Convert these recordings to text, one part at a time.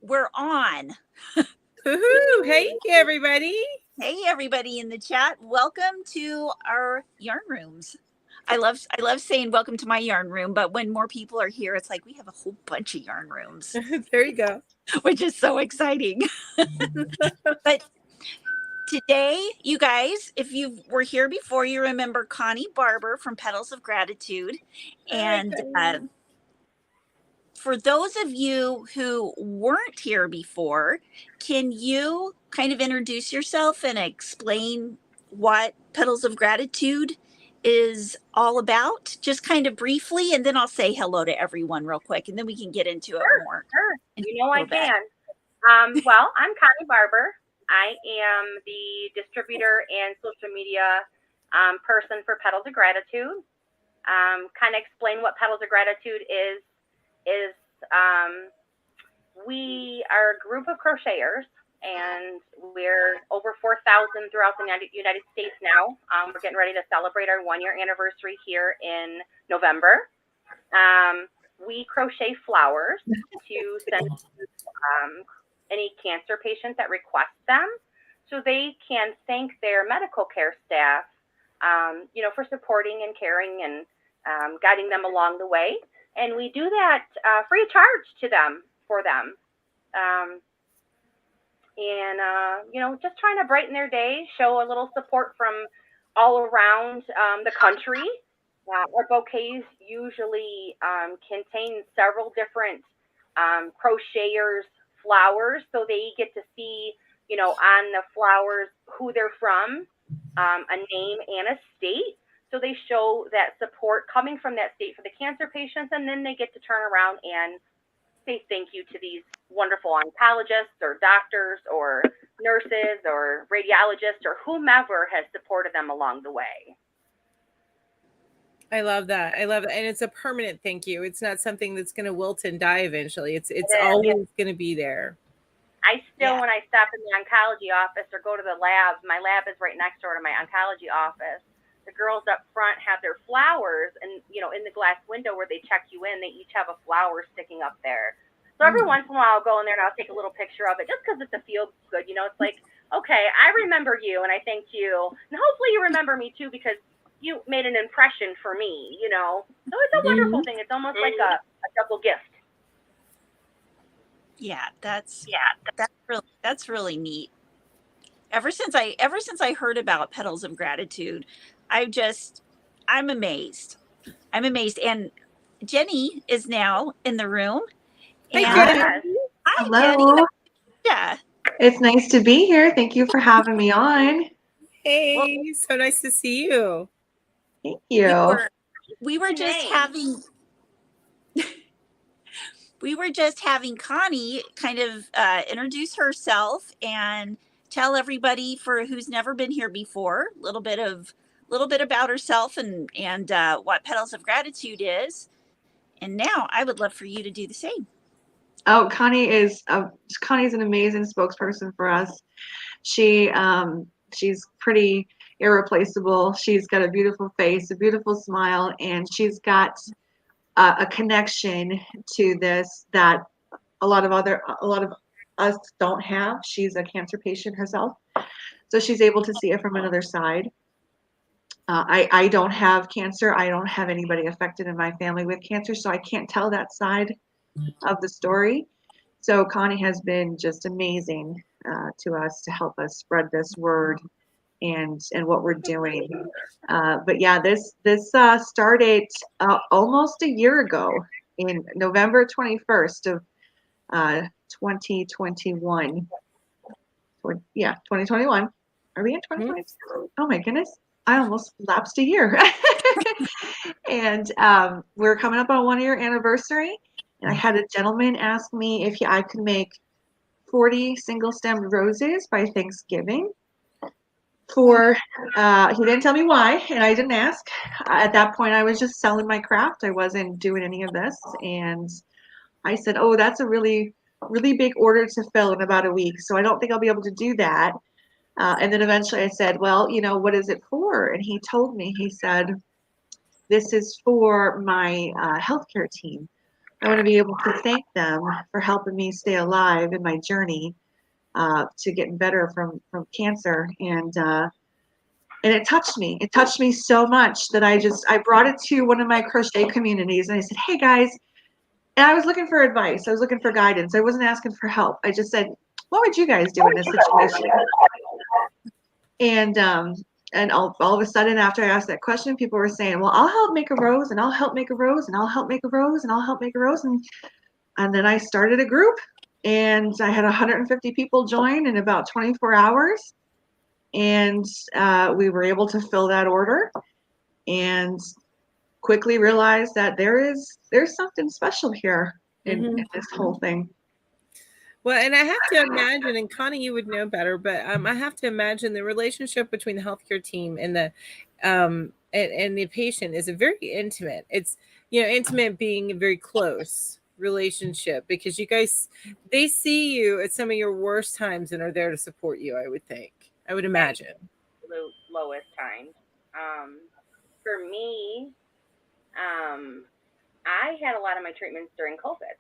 We're on. Woohoo! Hey, everybody. Hey, everybody in the chat. Welcome to our yarn rooms. I love saying welcome to my yarn room, but when more people are here, it's like we have a whole bunch of yarn rooms, There you go. which is so exciting. But today, you guys, if you were here before, you remember Connie Barber from Petals of Gratitude. And for those of you who weren't here before, can you kind of introduce yourself and explain what Petals of Gratitude is all about? Just kind of briefly, and then I'll say hello to everyone real quick, and then we can get into it more. Sure. You know I can. Well, I'm Connie Barber. I am the distributor and social media person for Petals of Gratitude. Kind of explain what Petals of Gratitude is we are a group of crocheters, and we're over 4,000 throughout the United States now. We're getting ready to celebrate our 1-year anniversary here in November. We crochet flowers to send any cancer patients that request them, so they can thank their medical care staff, for supporting and caring and guiding them along the way. And we do that free of charge for them. Just trying to brighten their day, show a little support from all around the country. Our bouquets usually contain several different crocheters' flowers, so they get to see, on the flowers who they're from, a name and a state. So they show that support coming from that state for the cancer patients, and then they get to turn around and say thank you to these wonderful oncologists or doctors or nurses or radiologists or whomever has supported them along the way. I love that. And it's a permanent thank you. It's not something that's going to wilt and die eventually. It's always going to be there. I still, when I stop in the oncology office or go to the lab, my lab is right next door to my oncology office. The girls up front have their flowers, and in the glass window where they check you in, they each have a flower sticking up there. So every once in a while, I'll go in there and I'll take a little picture of it, just because it's a feel good. It's like, okay, I remember you, and I thank you, and hopefully you remember me too, because you made an impression for me. So it's a wonderful thing. It's almost like a double gift. Yeah, that's really neat. Ever since I heard about Petals of Gratitude, I'm amazed. And Jenny is now in the room. Hey, Jenny. Hi, hello. Jenny. Yeah. It's nice to be here. Thank you for having me on. Hey, so nice to see you. Thank you. We were just having Connie kind of introduce herself and tell everybody who's never been here before a little bit about herself and what Petals of Gratitude is. And now I would love for you to do the same. Oh, Connie's an amazing spokesperson for us. She's pretty irreplaceable. She's got a beautiful face, a beautiful smile, and she's got a connection to this that a lot of us don't have. She's a cancer patient herself, so she's able to see it from another side. I don't have cancer. I don't have anybody affected in my family with cancer, so I can't tell that side of the story. So Connie has been just amazing to us to help us spread this word and what we're doing. But yeah, this started almost a year ago in November 21st of 2021. Yeah, 2021. Are we in 2022? Oh my goodness. I almost lapsed a year. And we're coming up on a 1-year anniversary. And I had a gentleman ask me if I could make 40 single-stemmed roses by Thanksgiving. He didn't tell me why, and I didn't ask. At that point, I was just selling my craft. I wasn't doing any of this. And I said, oh, that's a really, really big order to fill in about a week. So I don't think I'll be able to do that. And then eventually I said, well, what is it for? And he told me, he said, this is for my healthcare team. I want to be able to thank them for helping me stay alive in my journey to getting better from cancer. And it touched me. It touched me so much that I brought it to one of my crochet communities, and I said, hey guys, and I was looking for advice. I was looking for guidance. I wasn't asking for help. I just said, what would you guys do in this situation? And all of a sudden, after I asked that question, people were saying, well, I'll help make a rose, and I'll help make a rose, and I'll help make a rose, and I'll help make a rose. And then I started a group, and I had 150 people join in about 24 hours. And we were able to fill that order and quickly realized that there's something special here in this whole thing. Well, and I have to imagine, and Connie, you would know better, but I have to imagine the relationship between the healthcare team and the and the patient is a very intimate. It's, you know, intimate being a very close relationship, because you guys, they see you at some of your worst times and are there to support you. I would think. I would imagine. Lowest times. For me, I had a lot of my treatments during COVID.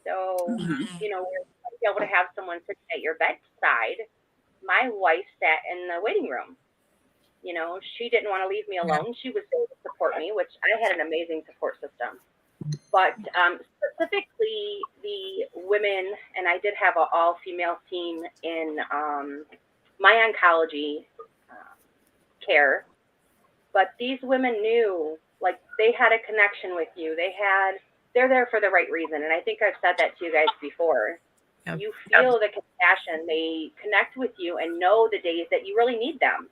So, you know, to be able to have someone sitting at your bedside, my wife sat in the waiting room. You know, she didn't want to leave me alone. She was there to support me, which I had an amazing support system. But specifically the women, and I did have an all-female team in my oncology care, but these women knew, like, they had a connection with you. They're there for the right reason. And I think I've said that to you guys before. Yeah. You feel the compassion. They connect with you and know the days that you really need them.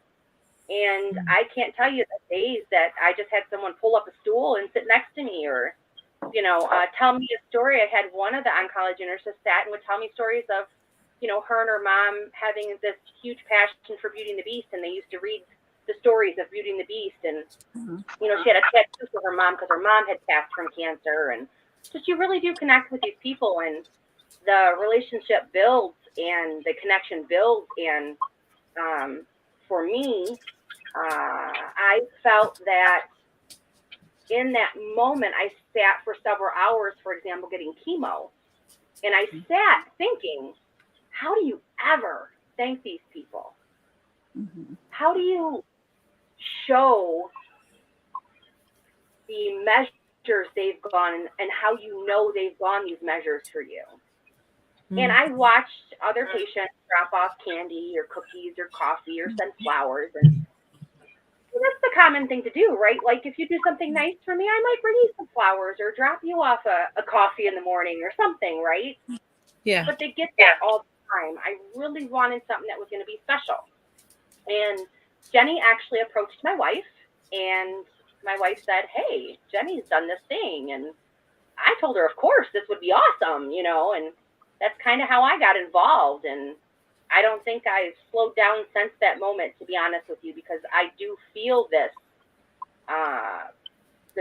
And I can't tell you the days that I just had someone pull up a stool and sit next to me, or, you know, tell me a story. I had one of the oncology nurses sat and would tell me stories of, you know, her and her mom having this huge passion for Beauty and the Beast, and they used to read the stories of Beauty and the Beast, and you know, she had a tattoo for her mom because her mom had passed from cancer, and just, you really do connect with these people, and the relationship builds and the connection builds. And for me, I felt that in that moment, I sat for several hours, for example, getting chemo, and I sat thinking, how do you ever thank these people? How do you show the measures they've gone and how you know they've gone these measures for you? And I watched other patients drop off candy or cookies or coffee or send flowers, and that's the common thing to do, right? Like, if you do something nice for me, I might bring you some flowers or drop you off a coffee in the morning or something, right? Yeah. But they get that all the time. I really wanted something that was going to be special. And Jenny actually approached my wife, and my wife said, hey, Jenny's done this thing. And I told her, of course, this would be awesome, you know, and that's kind of how I got involved. And I don't think I've slowed down since that moment, to be honest with you, because I do feel this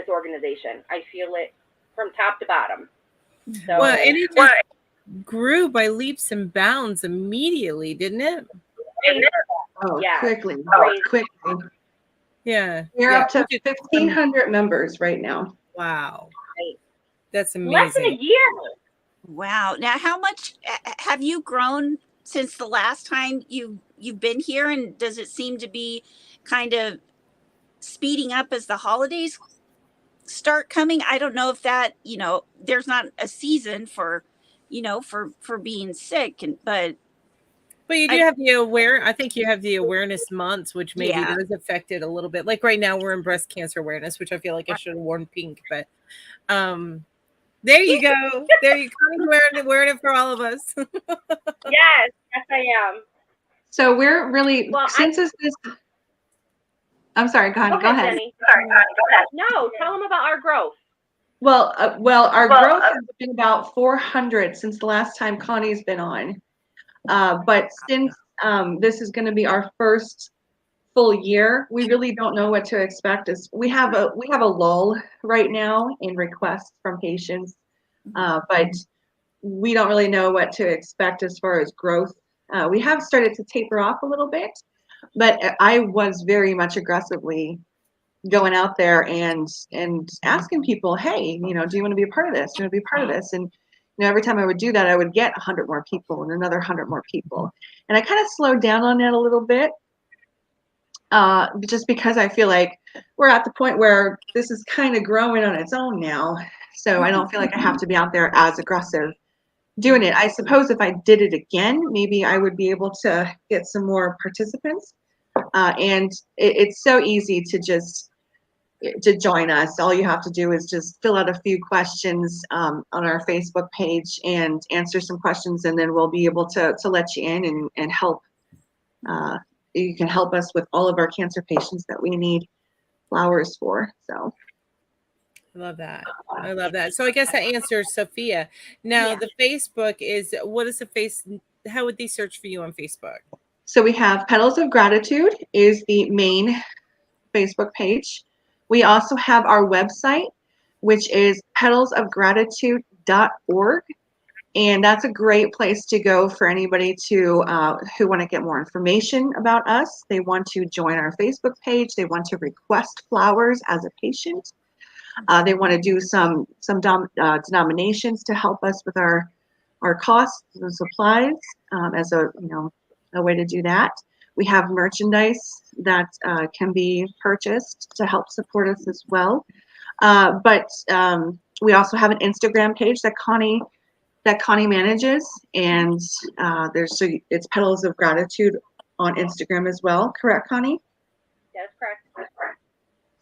organization. I feel it from top to bottom. So, well, and it just grew by leaps and bounds immediately, didn't it? Quickly. Yeah. We're up to 1,500 members right now. Wow. That's amazing. Less than a year. Wow. Now, how much have you grown since the last time you've been here? And does it seem to be kind of speeding up as the holidays start coming? I don't know if that, you know, there's not a season for, you know, for being sick, but you do have the I think you have the awareness months, which maybe does affect it a little bit. Like right now we're in breast cancer awareness, which I feel like I should have worn pink, but there you go. There you go. Wearing it for all of us. Yes, I am. So we're really, I'm sorry, Connie, go ahead. Jenny. No, tell them about our growth. Well, our growth has been about 400 since the last time Connie's been on. But since this is going to be our first full year, we really don't know what to expect. We have a lull right now in requests from patients, but we don't really know what to expect as far as growth. We have started to taper off a little bit, but I was very much aggressively going out there and asking people, hey, do you want to be a part of this? Do you want to be a part of this? And every time I would do that, I would get 100 more people and another 100 more people. And I kind of slowed down on that a little bit, just because I feel like we're at the point where this is kind of growing on its own now. So I don't feel like I have to be out there as aggressive doing it. I suppose if I did it again, maybe I would be able to get some more participants. And it's so easy to join us. All you have to do is just fill out a few questions on our Facebook page and answer some questions, and then we'll be able to let you in and help. You can help us with all of our cancer patients that we need flowers for. So I love that. I love that. So I guess that answers Sophia. Now Yeah. the Facebook is, what is the face? How would they search for you on Facebook? So we have Petals of Gratitude is the main Facebook page. We also have our website, which is petalsofgratitude.org. And that's a great place to go for anybody who want to get more information about us. They want to join our Facebook page. They want to request flowers as a patient. They want to do some denominations to help us with our costs and supplies, as a way to do that. We have merchandise that can be purchased to help support us as well. But we also have an Instagram page that Connie manages, and it's Petals of Gratitude on Instagram as well. Correct, Connie? That's correct.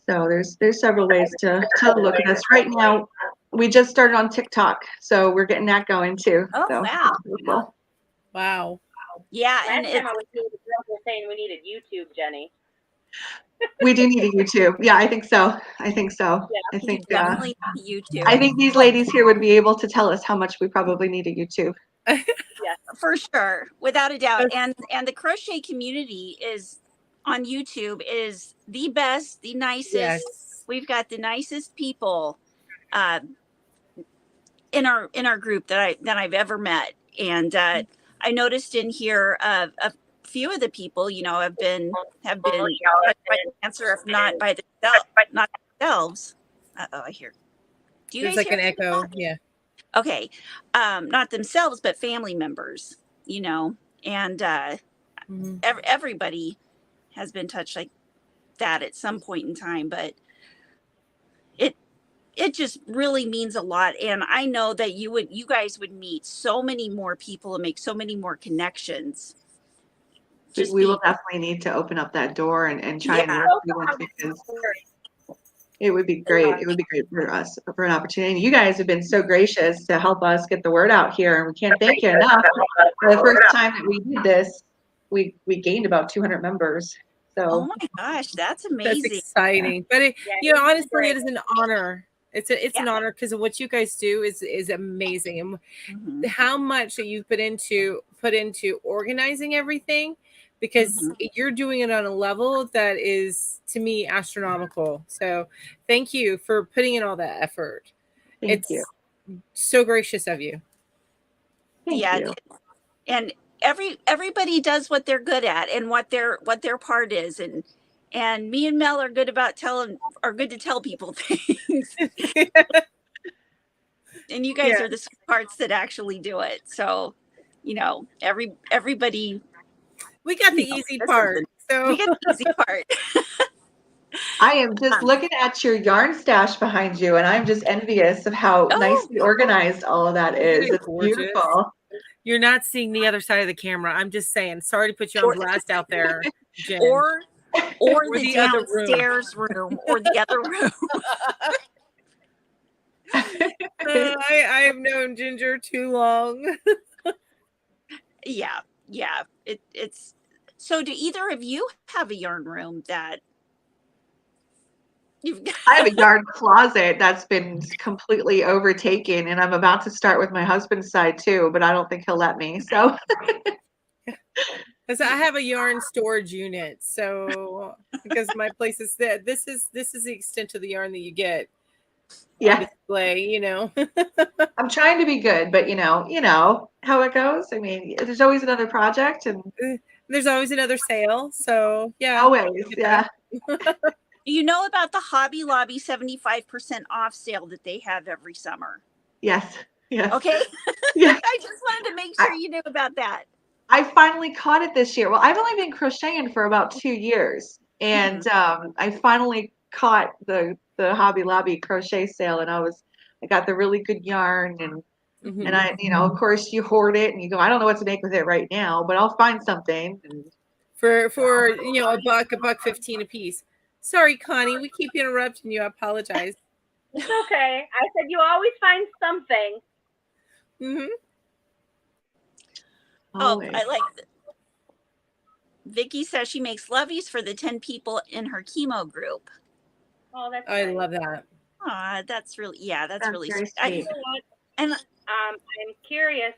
So there's several ways to look at us. Right now, we just started on TikTok, so we're getting that going too. Oh, So wow. beautiful. Wow. Yeah, and Last time I was here, the girls were saying we needed YouTube, Jenny. We do need a YouTube. Yeah, I think so. I think you definitely YouTube. I think these ladies here would be able to tell us how much we probably need a YouTube. For sure, without a doubt. And the crochet community is on YouTube is the best, the nicest. Yes. We've got the nicest people in our group that I've ever met. And I noticed in here a few of the people, have been touched by cancer, if not by themselves. I hear. Do you There's guys like hear an echo. Yeah. Okay. Not themselves, but family members, and everybody has been touched like that at some point in time, but it just really means a lot. And I know that you guys would meet so many more people and make so many more connections. We will definitely need to open up that door and try and work with them, because it would be great. It would be great for us, for an opportunity. You guys have been so gracious to help us get the word out here, and we can't thank you enough. For the first time that we did this, we gained about 200 members. So oh my gosh, that's amazing. That's exciting. But honestly, it is an honor. It's an honor, because of what you guys do is amazing, and how much that you put into organizing everything, because you're doing it on a level that is, to me, astronomical. So thank you for putting in all that effort. Thank you. So gracious of you. Thank you. And everybody does what they're good at and what their part is, and me and Mel are good to tell people things. And you guys are the parts that actually do it. So, everybody. We got the easy part. So we get the easy part. I am just looking at your yarn stash behind you, and I'm just envious of how nicely organized all of that is. It's beautiful. You're not seeing the other side of the camera. I'm just saying. Sorry to put you on blast out there, Jen. Or the downstairs room, or the other room. I have known Ginger too long. Yeah. It's so. Do either of you have a yarn room that you've got? I have a yarn closet that's been completely overtaken, and I'm about to start with my husband's side too, but I don't think he'll let me. So because I have a yarn storage unit, so because my place is that this is the extent of the yarn that you get. On display, I'm trying to be good, but you know how it goes. I mean, there's always another project, and there's always another sale. So yeah, always, yeah. You know about the Hobby Lobby 75% off sale that they have every summer? Yes. Yes. Okay. Yeah. I just wanted to make sure you knew about that. I finally caught it this year. Well, I've only been crocheting for about 2 years, and I finally caught the Hobby Lobby crochet sale, and I got the really good yarn, and I, of course, you hoard it and you go, I don't know what to make with it right now, but I'll find something. And, for $1.15 a piece. Sorry, Connie, we keep interrupting you. I apologize. It's okay. I said you always find something. Oh, I like that. Vicky says she makes loveys for the 10 people in her chemo group. Oh, that's I nice. love that. That's really, that's really very sweet. sweet. And I'm curious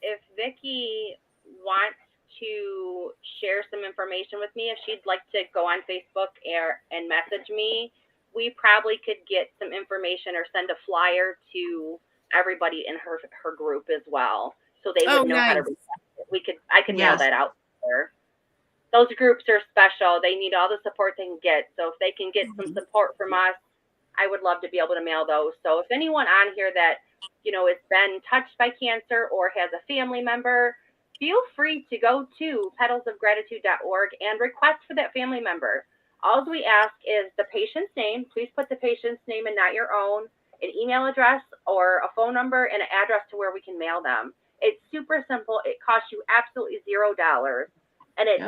if Vicky wants to share some information with me. If she'd like to go on Facebook and message me, we probably could get some information or send a flyer to everybody in her group as well, so they would know how to reach it. I could mail that out to her. Those groups are special. They need all the support they can get. So if they can get some support from us, I would love to be able to mail those. So if anyone on here that, has been touched by cancer or has a family member, feel free to go to petalsofgratitude.org and request for that family member. All we ask is the patient's name. Please put the patient's name and not your own, an email address or a phone number and an address to where we can mail them. It's super simple. It costs you absolutely $0. And it's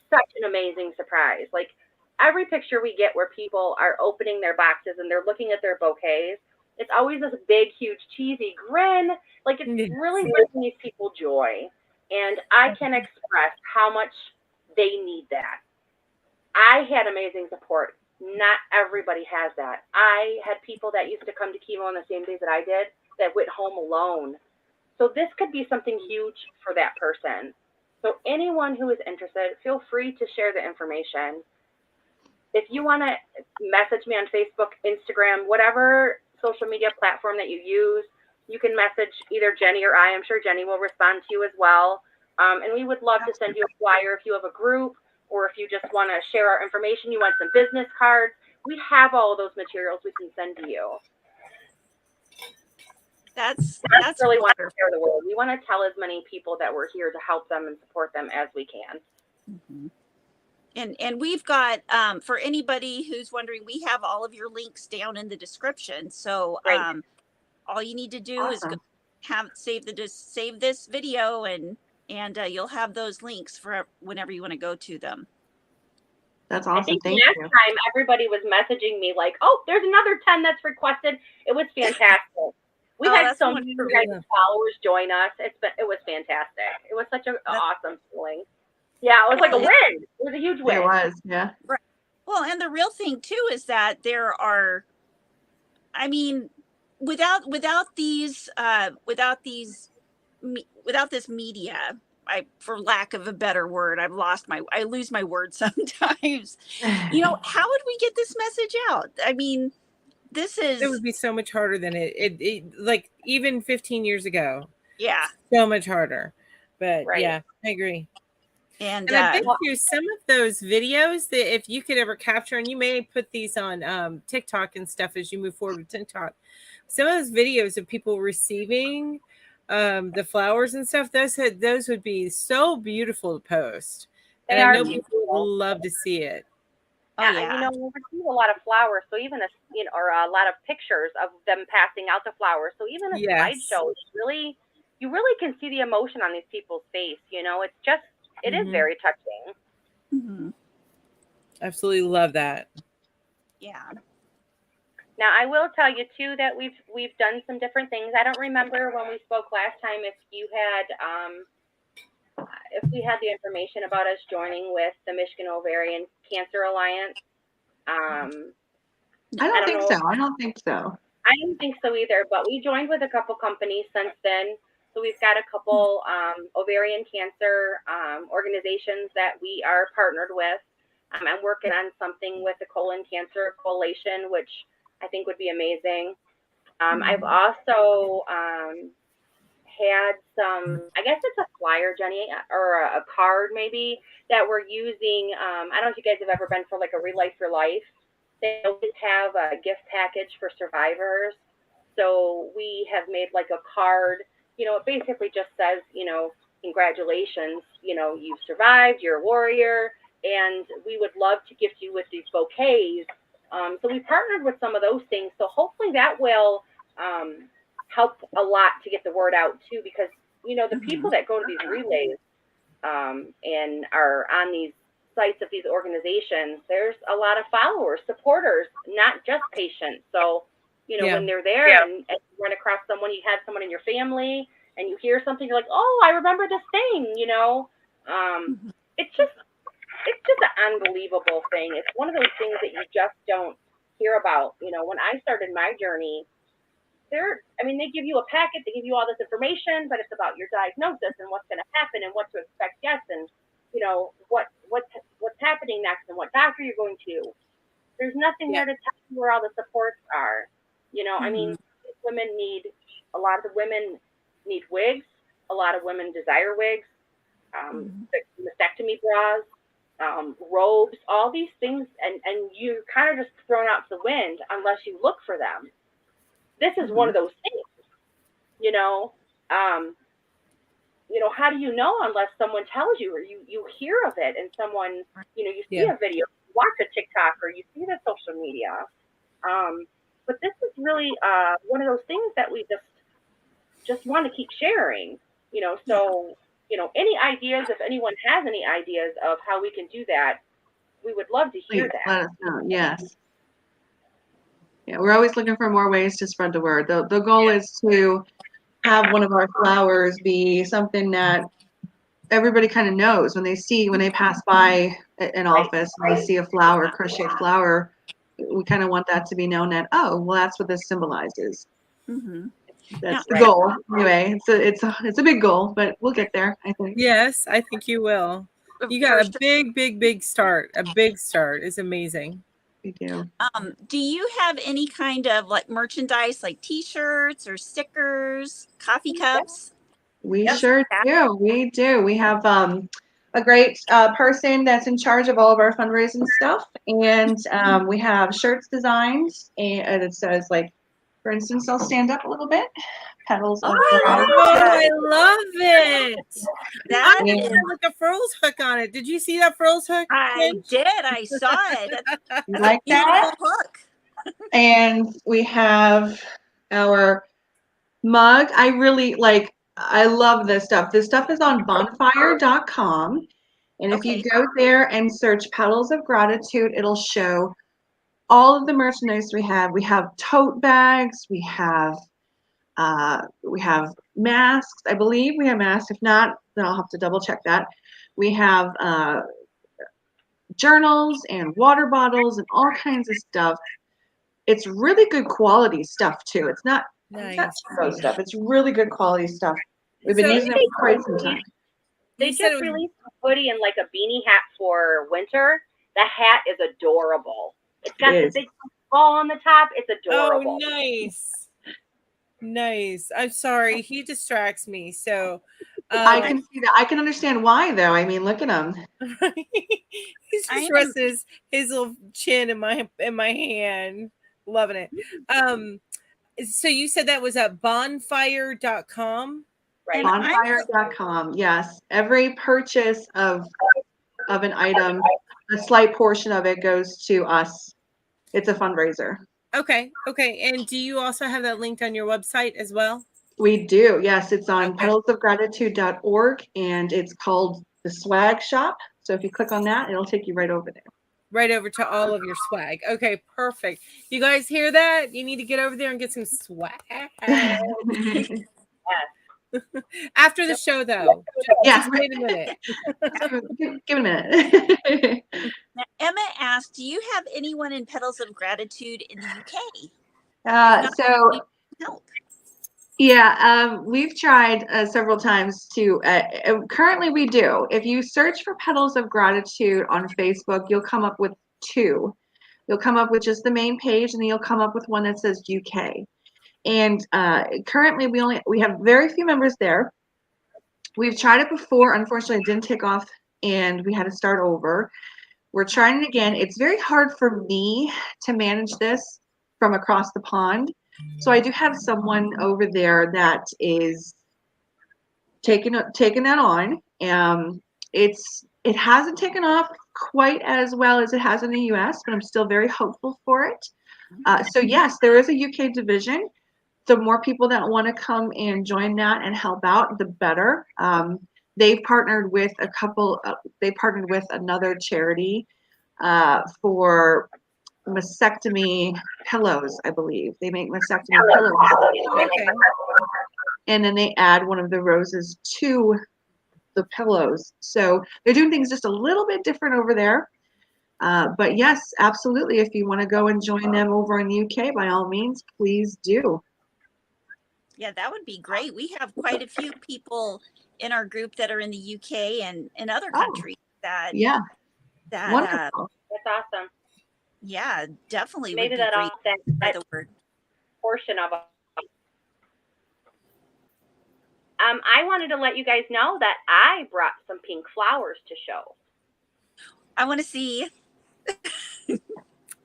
such an amazing surprise. Like, every picture we get where people are opening their boxes and they're looking at their bouquets, it's always this big, huge, cheesy grin. Like, it's really bringing these people joy. And I can express how much they need that. I had amazing support. Not everybody has that. I had people that used to come to chemo on the same days that I did that went home alone. So this could be something huge for that person. So anyone who is interested, feel free to share the information. If you want to message me on Facebook, Instagram, whatever social media platform that you use, you can message either Jenny or I. I'm sure Jenny will respond to you as well. And we would love to send you a flyer if you have a group, or if you just want to share our information, you want some business cards. We have all of those materials we can send to you. That's really want to share the word. We want to tell as many people that we're here to help them and support them as we can. And we've got, for anybody who's wondering, we have all of your links down in the description. So all you need to do is save this video, and you'll have those links for whenever you want to go to them. That's awesome. I think Thank last you. time everybody was messaging me like, oh, there's another 10 that's requested. It was fantastic. We had so many followers join us. It was fantastic. It was such an awesome feeling. Yeah, it was like a win. It was a huge win. It was, yeah. Right. Well, and the real thing too is that there are, I mean, without this media, for lack of a better word, I lose my word sometimes. How would we get this message out? I mean, it would be so much harder than it like even 15 years ago. Yeah. So much harder. But yeah, I agree. And I bet you some of those videos that if you could ever capture, and you may put these on TikTok and stuff as you move forward with TikTok, some of those videos of people receiving the flowers and stuff, those would be so beautiful to post. And I know people would love to see it. Oh, yeah. We receive a lot of flowers, so even or a lot of pictures of them passing out the flowers. So even a slideshow, you really can see the emotion on these people's face. It's just, it is very touching. Mm-hmm. Absolutely love that. Yeah. Now I will tell you too that we've done some different things. I don't remember when we spoke last time if you had if we had the information about us joining with the Michigan Ovarian Cancer Alliance. I don't think so. I don't think so either, but we joined with a couple companies since then. So we've got a couple ovarian cancer organizations that we are partnered with. I'm working on something with the Colon Cancer Coalition, which I think would be amazing. I've also had some, I guess it's a flyer, Jenny, or a card maybe, that we're using. I don't know if you guys have ever been for like a Relife Your Life. They always have a gift package for survivors. So we have made like a card, it basically just says, congratulations, you've survived, you're a warrior, and we would love to gift you with these bouquets. So we partnered with some of those things. So hopefully that will help a lot to get the word out too, because, the people that go to these relays and are on these sites of these organizations, there's a lot of followers, supporters, not just patients. So, when they're there and you run across someone, you have someone in your family and you hear something, you're like, oh, I remember this thing, it's just an unbelievable thing. It's one of those things that you just don't hear about. When I started my journey, they give you a packet, they give you all this information, but it's about your diagnosis and what's going to happen and what to expect, yes, and what's happening next and what doctor you're going to. There's nothing there to tell you where all the supports are. Women need, a lot of the women need wigs. A lot of women desire wigs, mastectomy bras, robes, all these things, and you're kind of just thrown out to the wind unless you look for them. This is one of those things, how do you know unless someone tells you or you hear of it and someone, you see a video, you watch a TikTok or you see the social media. But this is really one of those things that we just want to keep sharing, so, any ideas, if anyone has any ideas of how we can do that, we would love to hear that. Let us know. Yes. Yeah, we're always looking for more ways to spread the word. The goal is to have one of our flowers be something that everybody kind of knows when they pass by an office and they see a flower, crochet flower. We kind of want that to be known that, oh, well, that's what this symbolizes. That's the goal. Anyway, it's a big goal, but we'll get there, I think. Yes, I think you will. You got a big start. A big start is amazing. We do. Do you have any kind of like merchandise, like T-shirts or stickers, coffee cups? We sure do. We do. We have a great person that's in charge of all of our fundraising stuff, and we have shirts designed, and it says, like, for instance, I'll stand up a little bit. Petals of Gratitude. I love it. That is like a furls hook on it. Did you see that furls hook? I did. I saw it. You like that? Hook. And we have our mug. I love this stuff. This stuff is on bonfire.com. And if you go there and search Petals of Gratitude, it'll show all of the merchandise we have. We have tote bags. We have masks. I believe we have masks. If not, then I'll have to double check that. We have journals and water bottles and all kinds of stuff. It's really good quality stuff too. It's not cheapo stuff. It's really good quality stuff. We've been using it for quite some time. They just released a hoodie and like a beanie hat for winter. The hat is adorable. It's got the big ball on the top. It's adorable. Oh, nice. I'm sorry. He distracts me. So I can see that. I can understand why, though. I mean, look at him. He's just resting his little chin in my hand. Loving it. So you said that was at bonfire.com? Right. Bonfire.com. Yes. Every purchase of an item, a slight portion of it goes to us. It's a fundraiser. Okay. And do you also have that linked on your website as well? We do. Yes. It's on petalsofgratitude.org, and it's called the Swag Shop. So if you click on that, it'll take you right over there. Right over to all of your swag. Okay, perfect. You guys hear that? You need to get over there and get some swag. After the show, though. Just wait a minute. Give it a minute. Now, Emma asked, do you have anyone in Petals of Gratitude in the UK? We've tried several times to, currently we do. If you search for Petals of Gratitude on Facebook, you'll come up with two. You'll come up with just the main page, and then you'll come up with one that says UK. And currently we have very few members there. We've tried it before. Unfortunately, it didn't take off, and we had to start over. we're trying it again. It's very hard for me to manage this from across the pond. So I do have someone over there that is taking that on. It hasn't taken off quite as well as it has in the US, but I'm still very hopeful for it. So yes, there is a UK division. The more people that want to come and join that and help out, the better. They've partnered with they partnered with another charity for mastectomy pillows, I believe. They make mastectomy pillows. Okay. And then they add one of the roses to the pillows. So they're doing things just a little bit different over there. But yes, absolutely. If you want to go and join them over in the UK, by all means, please do. Yeah, that would be great. We have quite a few people in our group that are in the UK and in other countries Yeah, that wonderful. That's awesome. yeah, definitely Maybe would be that great that, for that the word. portion of it. I wanted to let you guys know that I brought some pink flowers to show. I want to see.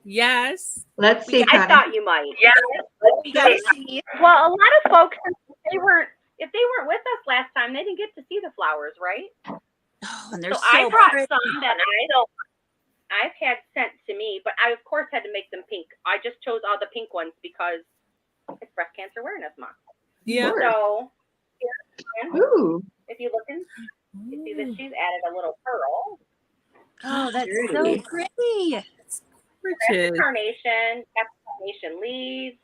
Yes. Let's see, I Connie. thought you might. Yeah. We gotta see. Well, a lot of folks, if they weren't with us last time, they didn't get to see the flowers, right? Oh, and they're So so I brought pretty. some that I've had sent to me, but I of course had to make them pink. I just chose all the pink ones because it's Breast Cancer Awareness Month. Yeah. So Ooh, if you look in, you see that she's added a little pearl. Oh, that's so pretty. pretty. That's a carnation. That's carnation leaves.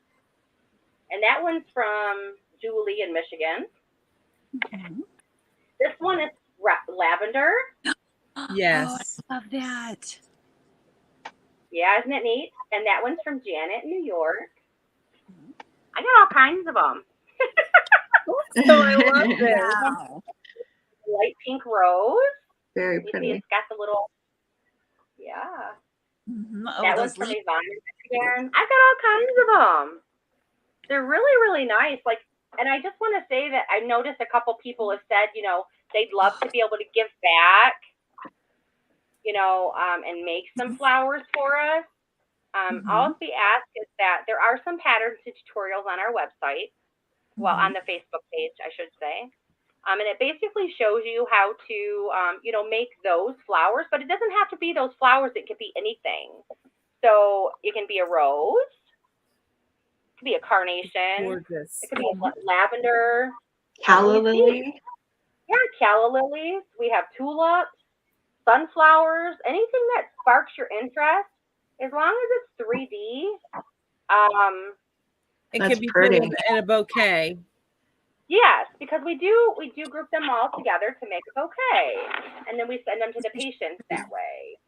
And that one's from Julie in Michigan. Mhm. This one is lavender. Yes. Oh, I love that. Yeah, isn't it neat? And that one's from Janet in New York. I got all kinds of them. So I love this. Wow. Light pink rose. Very You see, pretty. it's got the little, yeah. Mhm. Oh, That one's those from leaves. Yvonne in Michigan. I've got all kinds of them. They're really, really nice. Like, and I just want to say that I noticed a couple people have said, they'd love to be able to give back, and make some flowers for us. All we ask is that there are some patterns and tutorials on our website, well, on the Facebook page, I should say. And it basically shows you how to, make those flowers, but it doesn't have to be those flowers. It could be anything. So it can be a rose, it could be a carnation, Gorgeous. it could be a lavender. Calla lily. Yeah, calla lilies. We have tulips, sunflowers, anything that sparks your interest, as long as it's 3D. It That's can be pretty. put in a bouquet. Yes, because we do group them all together to make a bouquet, and then we send them to the patients that way.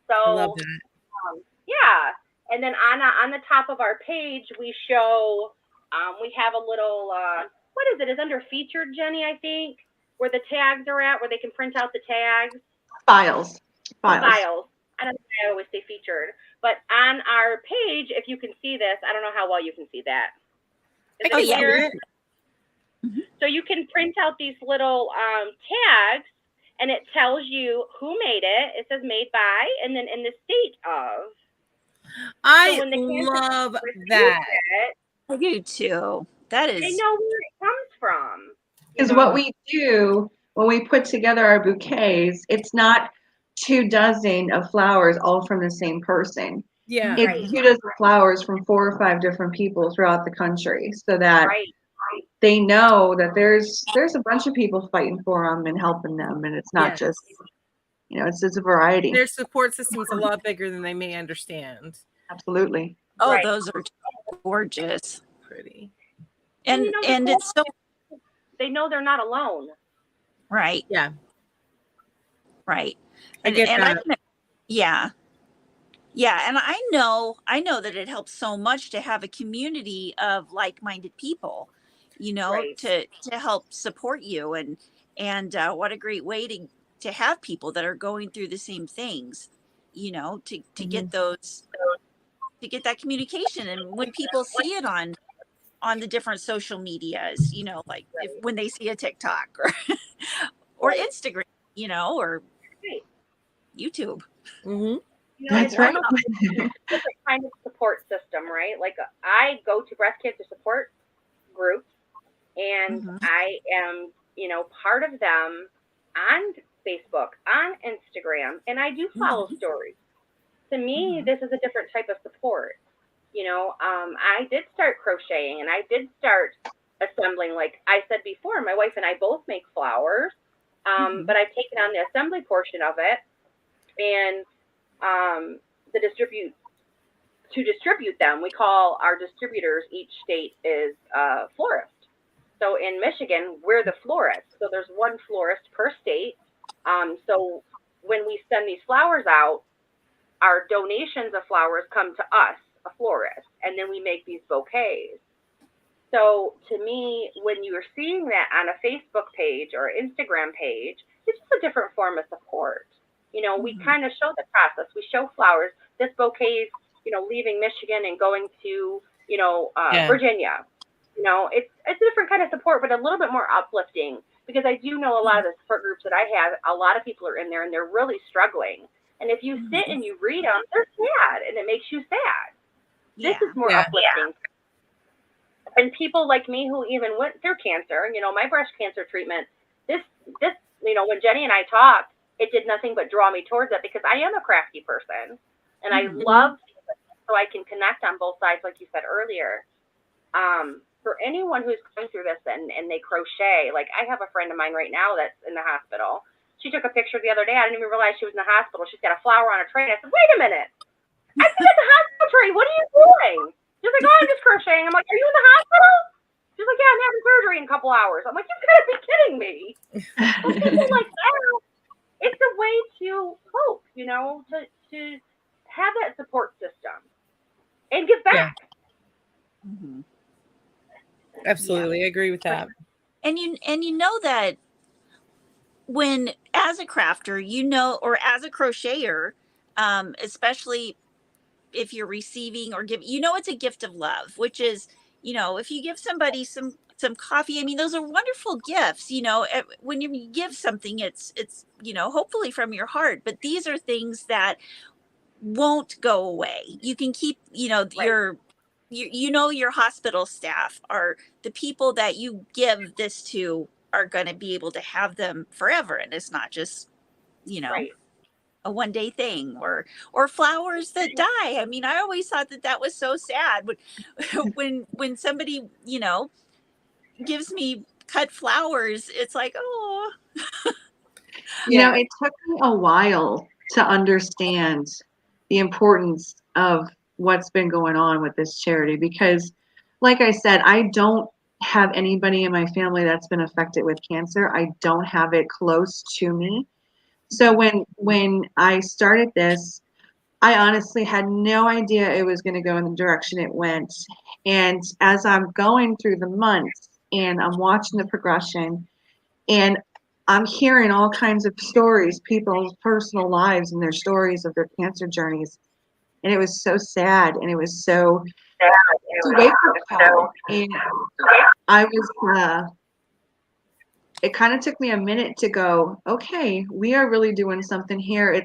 So I love that. yeah, and then on the top of our page we show we have a little what is it? It's under featured, Jenny, I think, where the tags are at, where they can print out the tags. Files. I don't know why I always say featured, but on our page, if you can see this, I don't know how well you can see that. I can hear it. So you can print out these little tags, and it tells you who made it. It says made by, and then in the state of. I So when the love receives that. it, I do too. That they is. know where it comes from. Because what we do when we put together our bouquets, it's not 24 of flowers all from the same person. Yeah. It's Right. 2 dozen flowers from 4 or 5 different people throughout the country, so that they know that there's a bunch of people fighting for them and helping them, and it's not just, it's a variety. Their support system's a lot bigger than they may understand. Absolutely. Oh, those are gorgeous. Pretty. And it's so they know they're not alone. right. Yeah. Right. I get that. Yeah. Yeah, and I know that it helps so much to have a community of like-minded people, to help support you, and what a great way to have people that are going through the same things, to get that communication. And when people see it on the different social medias, like when they see a TikTok or Instagram, or YouTube. Mm-hmm. You know, That's it's right. almost a different kind of support system, right? Like I go to breast cancer support groups, and Mm-hmm. I am, part of them on Facebook, on Instagram, and I do follow stories. To me, Mm-hmm. this is a different type of support. I did start crocheting and I did start assembling. Like I said before, my wife and I both make flowers, Mm-hmm. but I've taken on the assembly portion of it, and the distribute them. We call our distributors, each state is a florist. So in Michigan, we're the florist. So there's one florist per state. So when we send these flowers out, our donations of flowers come to us, a florist, and then we make these bouquets. So to me, when you are seeing that on a Facebook page or Instagram page, it's just a different form of support. We Mm-hmm. kind of show the process. We show flowers. This bouquet is, leaving Michigan and going to, Yeah. Virginia. It's a different kind of support, but a little bit more uplifting, because I do know a lot of the support groups that I have, a lot of people are in there and they're really struggling. And if you sit Mm-hmm. and you read them, they're sad and it makes you sad. This Yeah. is more Yeah. uplifting. And people like me who even went through cancer, my breast cancer treatment, this, when Jenny and I talked, it did nothing but draw me towards it, because I am a crafty person and I Mm-hmm. Mm-hmm. love, so I can connect on both sides, like you said earlier. For anyone who's going through this and they crochet, like I have a friend of mine right now that's in the hospital. She took a picture the other day. I didn't even realize she was in the hospital. She's got a flower on a tray. And I said, wait a minute. I've been at the hospital tray. What are you doing? She's like, oh, I'm just crocheting. I'm like, are you in the hospital? She's like, yeah, I'm having surgery in a couple hours. I'm like, you've got to be kidding me. Well, people like that, it's a way to cope, to have that support system and give Yeah. back. Mm-hmm. Yeah. Absolutely. I agree with that. And you know that when, as a crafter, or as a crocheter, especially if you're receiving or give, it's a gift of love, which is, if you give somebody some coffee, I mean, those are wonderful gifts. When you give something, it's hopefully from your heart, but these are things that won't go away. You can keep, Right. your hospital staff, are the people that you give this to, are going to be able to have them forever, and it's not just, you know Right. a one day thing, or flowers that die. I mean, I always thought that was so sad when when somebody, gives me cut flowers. It's like, oh. Yeah. It took me a while to understand the importance of what's been going on with this charity, because, like I said, I don't have anybody in my family that's been affected with cancer. I don't have it close to me. So when I started this, I honestly had no idea it was going to go in the direction it went. And as I'm going through the months and I'm watching the progression, and I'm hearing all kinds of stories, people's personal lives and their stories of their cancer journeys. And it was so sad, and it was so, it's a wake up call. And I was, it kind of took me a minute to go, okay, we are really doing something here. Mm-hmm.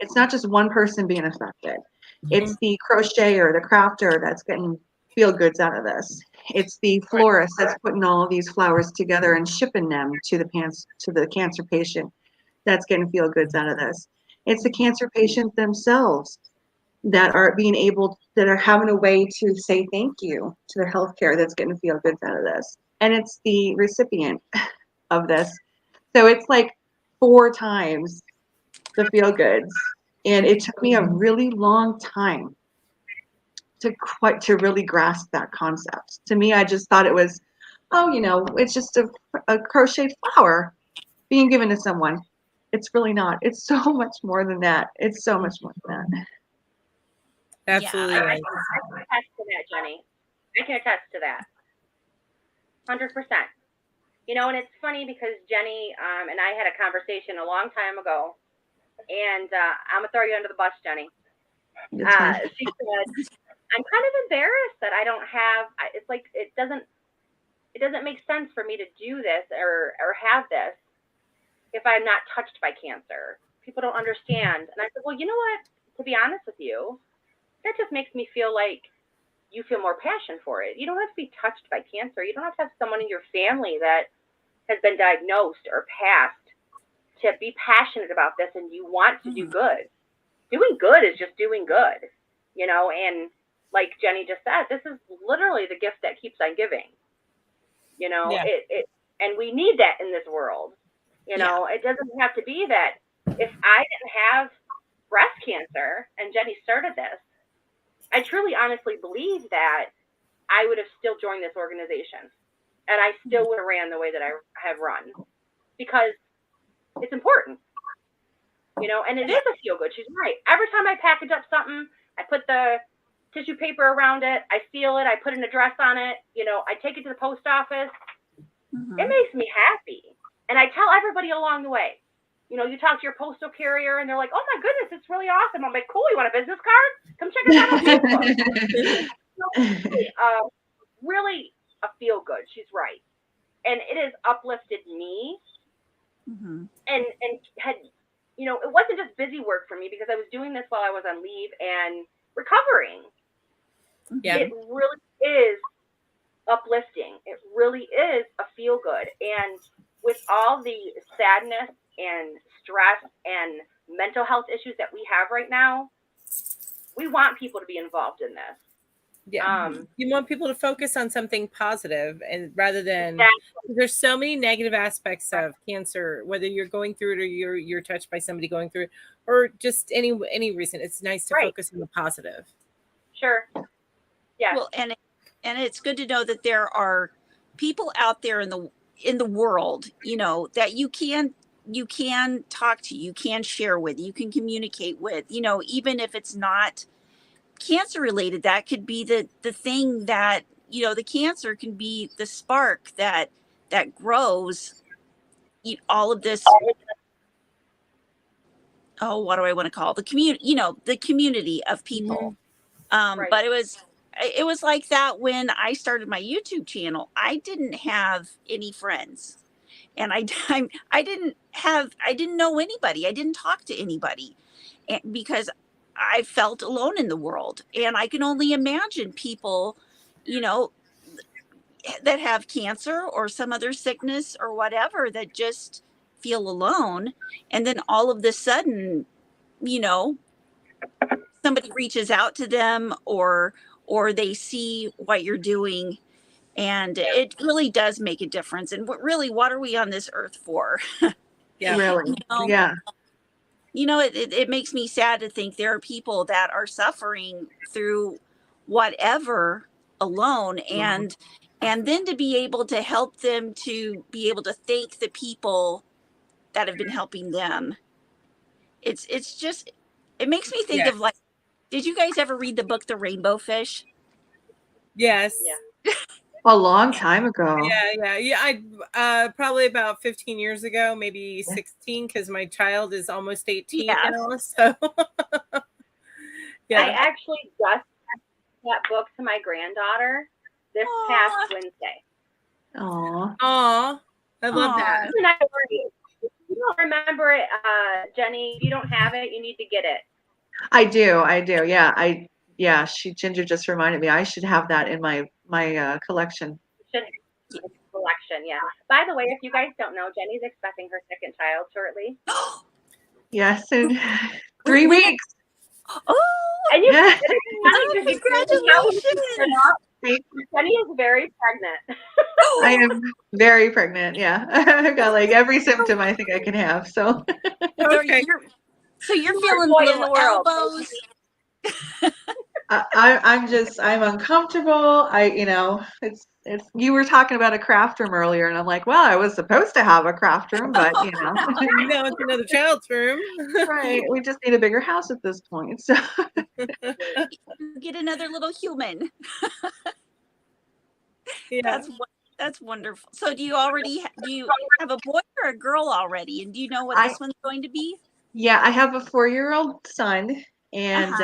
It's not just one person being affected. Mhm. It's the crocheter, the crafter that's getting feel goods out of this. It's the florist that's putting all of these flowers together and shipping them to the cancer patient that's getting feel goods out of this. It's the cancer patient themselves that are having a way to say thank you to their healthcare, that's getting feel goods out of this. And it's the recipient of this. So it's like 4 times the feel goods. And it took me a really long time to really grasp that concept. To me, I just thought it was, oh, it's just a crochet flower being given to someone. It's really not. It's so much more than that. It's so much more than that. Yeah. Absolutely I is. can attest to that, Jenny. I can attest to that. 100%. And it's funny because Jenny and I had a conversation a long time ago, and I'm gonna throw you under the bus, Jenny. It's fine. She said, "I'm kind of embarrassed that I don't have. It's like it doesn't make sense for me to do this or have this if I'm not touched by cancer. People don't understand. And I said, well, you know what? To be honest with you, that just makes me feel like you feel more passion for it. You don't have to be touched by cancer. You don't have to have someone in your family that has been diagnosed or passed to be passionate about this and you want to do good. Doing good is just doing good, and like Jenny just said, this is literally the gift that keeps on giving. Yeah. And we need that in this world. It doesn't have to be that if I didn't have breast cancer and Jenny started this, I truly honestly believe that I would have still joined this organization and I still would have ran the way that I have run because it's important, and it is a feel good. She's right. Every time I package up something, I put the tissue paper around it, I seal it, I put an address on it, I take it to the post office. It makes me happy. And I tell everybody along the way, you talk to your postal carrier and they're like, oh my goodness, it's really awesome. I'm like, cool, you want a business card? Come check us out on Facebook. Really a feel good. She's right. And it has uplifted me and had, it wasn't just busy work for me because I was doing this while I was on leave and recovering. Yeah. It really is uplifting. It really is a feel good. And with all the sadness and stress and mental health issues that we have right now, we want people to be involved in this. Yeah. You want people to focus on something positive and rather than there's so many negative aspects of cancer, whether you're going through it or you're touched by somebody going through it or just any reason. It's nice to focus on the positive. Sure. Yeah. Well, and it's good to know that there are people out there in the world, that you can talk to, you can share with, you can communicate with, even if it's not cancer related, that could be the thing that, the cancer can be the spark that grows all of this. Oh, what do I want to call the community, the community of people. But it was like that when I started my YouTube channel. I didn't have any friends and I didn't know anybody. I didn't talk to anybody because I felt alone in the world. And I can only imagine people, that have cancer or some other sickness or whatever that just feel alone. And then all of the sudden, somebody reaches out to them or they see what you're doing. And it really does make a difference. And what are we on this earth for? Yeah. Really. Yeah. It makes me sad to think there are people that are suffering through whatever alone. And then to be able to help them, to be able to thank the people that have been helping them. It makes me think of, like, did you guys ever read the book, The Rainbow Fish? Yes. Yeah. A long time ago. Yeah. I probably about 15 years ago, maybe 16, because my child is almost 18 now. So I actually just sent that book to my granddaughter this past Wednesday. Aw. I love that. If you don't remember it, Jenny, if you don't have it, you need to get it. I do. Yeah. Ginger just reminded me I should have that in my collection. Collection, yeah. By the way, if you guys don't know, Jenny's expecting her second child shortly. Yes, in 3 weeks. Oh, and you, yeah. Congratulations! Jenny is very pregnant. I am very pregnant. Yeah, I've got like every symptom I think I can have. So, okay. So you're feeling little elbows. I'm uncomfortable. It's you were talking about a craft room earlier, and I'm like, well, I was supposed to have a craft room, but no, it's another child's room. Right. We just need a bigger house at this point. So get another little human. Yeah. That's wonderful. So do you have a boy or a girl already? And do you know what this one's going to be? Yeah, I have a 4-year-old son, and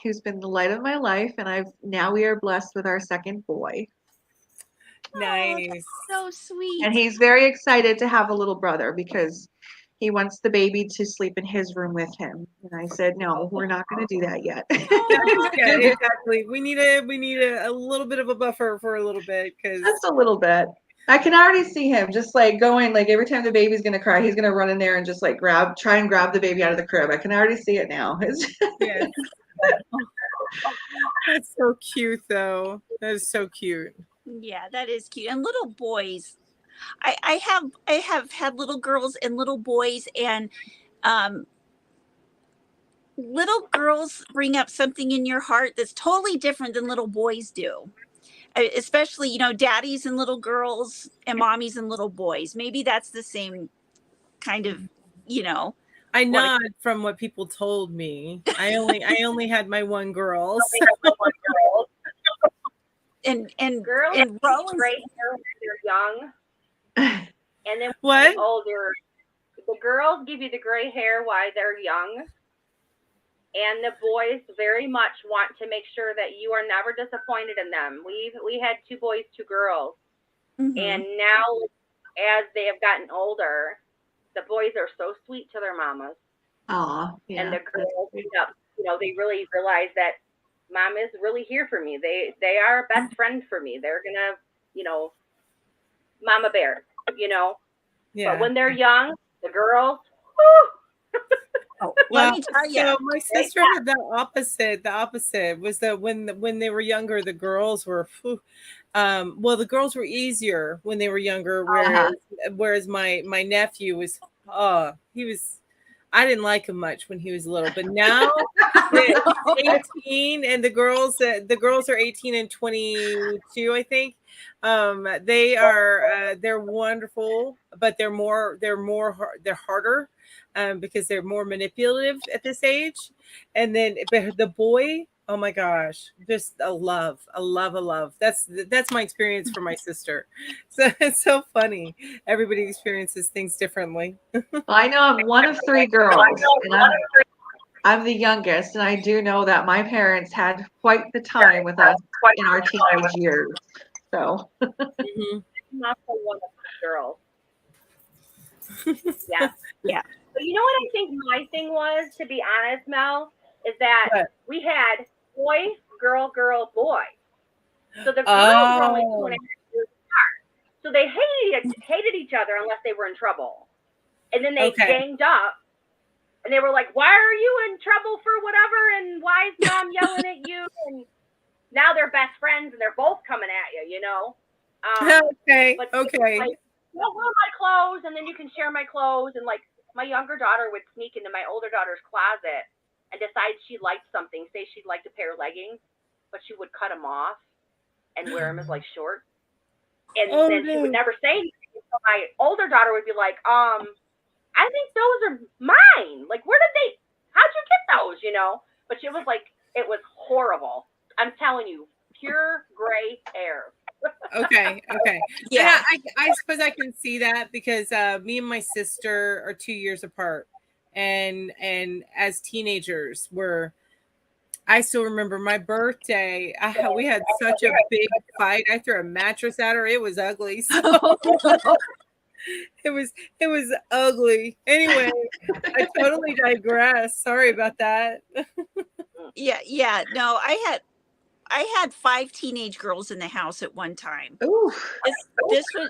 who's been the light of my life, and now we are blessed with our second boy. Nice. Oh, so sweet. And he's very excited to have a little brother because he wants the baby to sleep in his room with him. And I said, no, we're not going to do that yet. Yeah, exactly. We need a little bit of a buffer for a little bit, because Just a little bit. I can already see him just like going, like every time the baby's going to cry, he's going to run in there and just like try and grab the baby out of the crib. I can already see it now. yes. That's so cute, though. That is so cute. Yeah, that is cute. And little boys, I have had little girls and little boys, and little girls bring up something in your heart that's totally different than little boys do. Especially, you know, daddies and little girls and mommies and little boys. Maybe that's the same kind of, you know. I nod from what people told me. I only had my one girl. So. And Girls and Rose, great hair when they're young, and then when What? they're older, the girls give you the gray hair while they're young, and the boys very much want to make sure that you are never disappointed in them. We had 2 boys, 2 girls, mhm. and now as they have gotten older, the boys are so sweet to their mamas, Aw, yeah. and the girls end up, you know, they really realize that mom is really here for me. They are a best friend for me. They're gonna, you know, mama bear, you know. Yeah. But when they're young, the girls, whew, Oh, Well, let me tell you. so my sister had the opposite. The opposite was that when they were younger, the girls were, well, the girls were easier when they were younger, whereas my nephew was, he was. I didn't like him much when he was little, but now he's 18, and the girls are 18 and 22, I think. They're wonderful, but they're harder. Because they're more manipulative at this age. And then but the boy, oh my gosh, just a love. That's my experience for my sister. So it's so funny. Everybody experiences things differently. Well, I know I'm one of 3 girls, and I'm the youngest, and I do know that my parents had quite the time with us in our teenage years. So Mm-hmm. not for one of the girls. Yeah. Yeah. But you know what I think my thing was, to be honest, Mel, is that What? we had boy, girl, boy. So the girls were only 2.5 years apart. So they hated each other unless they were in trouble. And then they ganged up, and they were like, why are you in trouble for whatever? And why is mom yelling at you? And now they're best friends, and they're both coming at you, you know? But like, don't wear my clothes, and then you can share my clothes. And like, my younger daughter would sneak into my older daughter's closet and decide she liked something. Say she liked a pair of leggings, but she would cut them off and wear them as like shorts. And then she would never say anything. So my older daughter would be like, I think those are mine. Like, how'd you get those, you know? But she was like, it was horrible. I'm telling you, pure gray hair. Okay. Yeah. And I suppose I can see that, because me and my sister are 2 years apart, and as teenagers I still remember my birthday. We had such a big fight. I threw a mattress at her. It was ugly. So it was ugly. Anyway, I totally digress. Sorry about that. Yeah. No, I had 5 teenage girls in the house at one time. ooh. This was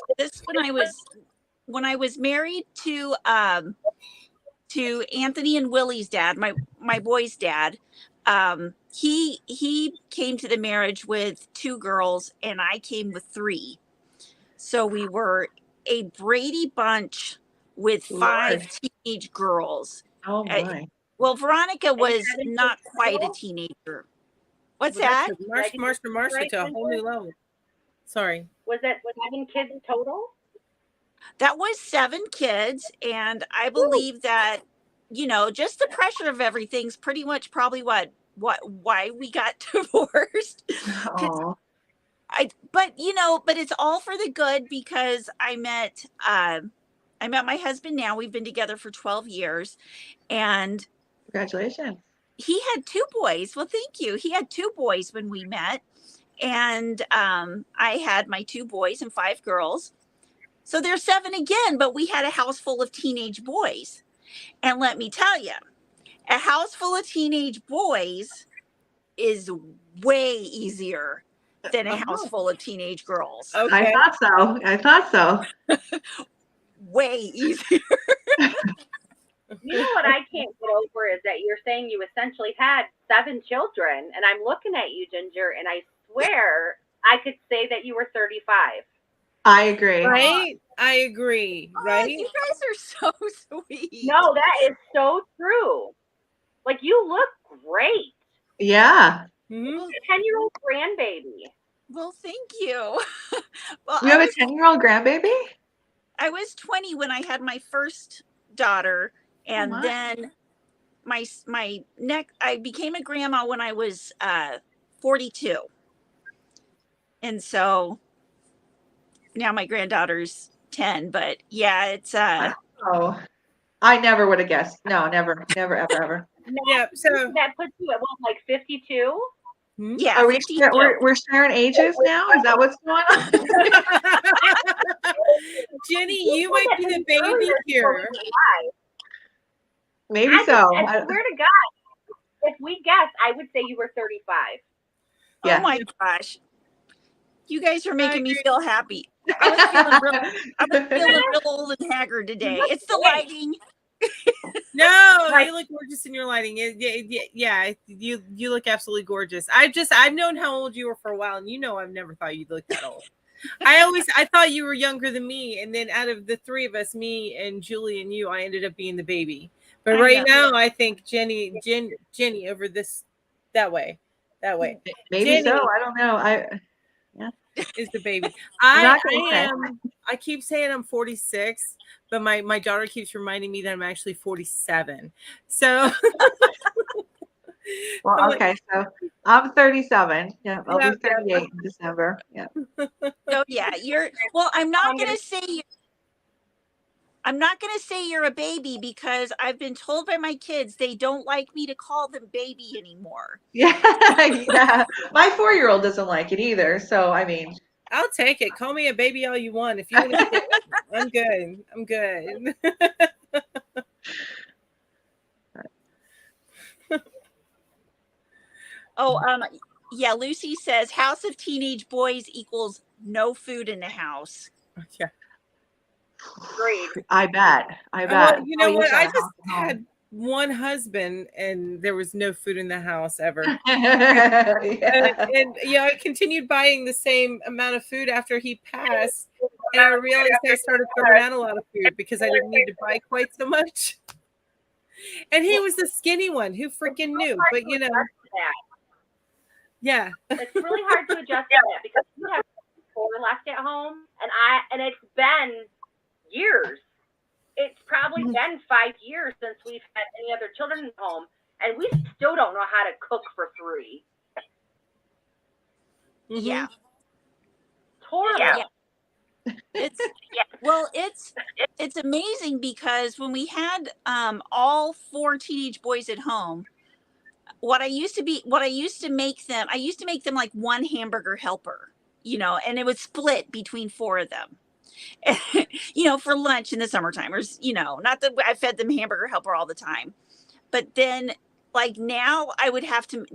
when I was married to Anthony and Willie's dad, my boy's dad. He came to the marriage with 2 girls, and I came with 3. So we were a Brady bunch with 5 teenage girls. Oh my. Well, Veronica was not quite a teenager. What's that? Marsha to a whole new level. Sorry. Was 7 kids total? That was 7 kids, and I believe that, you know, just the pressure of everything's pretty much probably why we got divorced. Oh. But it's all for the good, because I met my husband now. We've been together for 12 years, and Congratulations. he had 2 boys. Well, thank you. He had 2 boys when we met, and I had my 2 boys and 5 girls. So there's 7 again, but we had a house full of teenage boys. And let me tell you, a house full of teenage boys is way easier than a house full of teenage girls. Okay. I thought so. Way easier. You know what I can't get over is that you're saying you essentially had 7 children, and I'm looking at you, Ginger, and I swear I could say that you were 35. I agree. Right? I agree. Right? You guys are so sweet. No, that is so true. Like, you look great. Yeah. Mhm. 10-year-old grandbaby. Well, thank you. Well, You have a 10-year-old grandbaby? I was 20 when I had my first daughter, and my. then I became a grandma when I was 42. And so now my granddaughter's 10, but yeah, it's Oh, I never would have guessed. No, never, ever. Yeah. So That puts you at what, like 52? yeah, Are we 52. we're sharing ages now? Is that what's going on? Jenny, you might be the baby here. Maybe so. I swear to God, if we guessed, I would say you were 35. Yeah. Oh my gosh. You guys are making me agree. feel happy. I was feeling real old and haggard today. It's the lighting. No, you look gorgeous in your lighting. Yeah, you look absolutely gorgeous. I've known how old you were for a while, and you know I've never thought you'd look that old. I thought you were younger than me, and then out of the 3 of us, me and Julie and you, I ended up being the baby. But right now, I think Jenny over that way. Maybe Jenny, so. I don't know. is the baby. I'm I keep saying I'm 46, but my daughter keeps reminding me that I'm actually 47. So Well, okay, so I'm 37. Yeah, I'll be 38 in December. Yeah. So yeah, I'm not gonna say you're a baby because I've been told by my kids they don't like me to call them baby anymore. Yeah. Yeah. My 4-year-old doesn't like it either. So I mean, I'll take it. Call me a baby all you want. If you want to, I'm good. I'm good. Yeah, Lucy says house of teenage boys equals no food in the house. Yeah. Great. I bet. Well, you know what? I just had one husband, and there was no food in the house ever. Yeah. And I continued buying the same amount of food after he passed, and I realized I started throwing out a lot of food because I didn't need to buy quite so much. And he was the skinny one. Who freaking knew? But yeah, it's really hard to adjust to that because we have 4 left at home, and it's been years. It's probably been 5 years since we've had any other children at home, and we still don't know how to cook for 3. Yeah. Horrible. It's amazing because when we had all 4 teenage boys at home, I used to make them like one hamburger helper, and it would split between 4 of them. For lunch in the summertime, or not that I fed them hamburger helper all the time, but then like now I would have to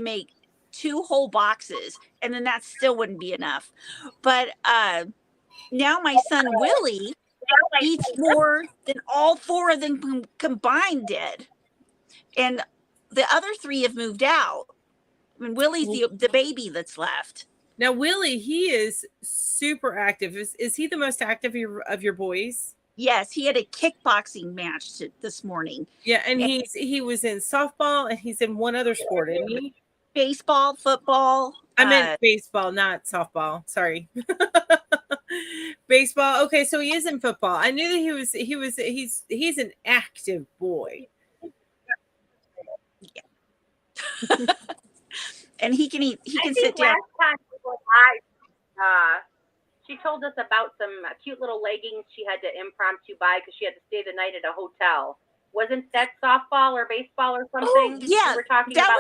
make 2 whole boxes, and then that still wouldn't be enough. But now my son Willie eats more than all 4 of them combined did, and the other 3 have moved out. I mean, Willie's the baby that's left. Now, Willie, he is super active. Is he the most active of your boys? Yes, he had a kickboxing match this morning. Yeah, and he was in softball, and he's in one other sport, isn't he? Baseball, football. I meant baseball, not softball. Sorry. Baseball. Okay, so he is in football. I knew that he's an active boy. Yeah. And he can eat. He can sit down. Last time we were live, she told us about some cute little leggings she had to impromptu buy because she had to stay the night at a hotel. Wasn't that softball or baseball or something? Oh, yeah, we were talking about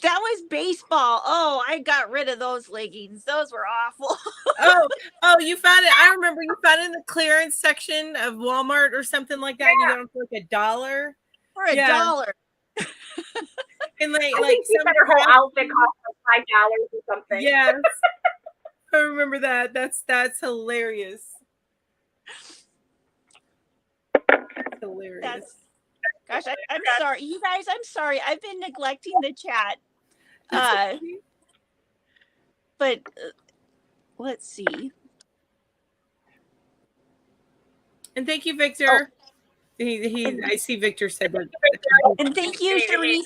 That was baseball. Oh, I got rid of those leggings. Those were awful. Oh, you found it. I remember you found it in the clearance section of Walmart or something like that. Yeah. And you got them for like $1. For $1. And I like think you said her whole outfit cost like $5 or something. Yes. I remember that. That's hilarious. That's hilarious. Gosh, I'm sorry. You guys, I'm sorry. I've been neglecting the chat. But let's see. And thank you, Victor. I see Victor said that. And thank you, Charisse,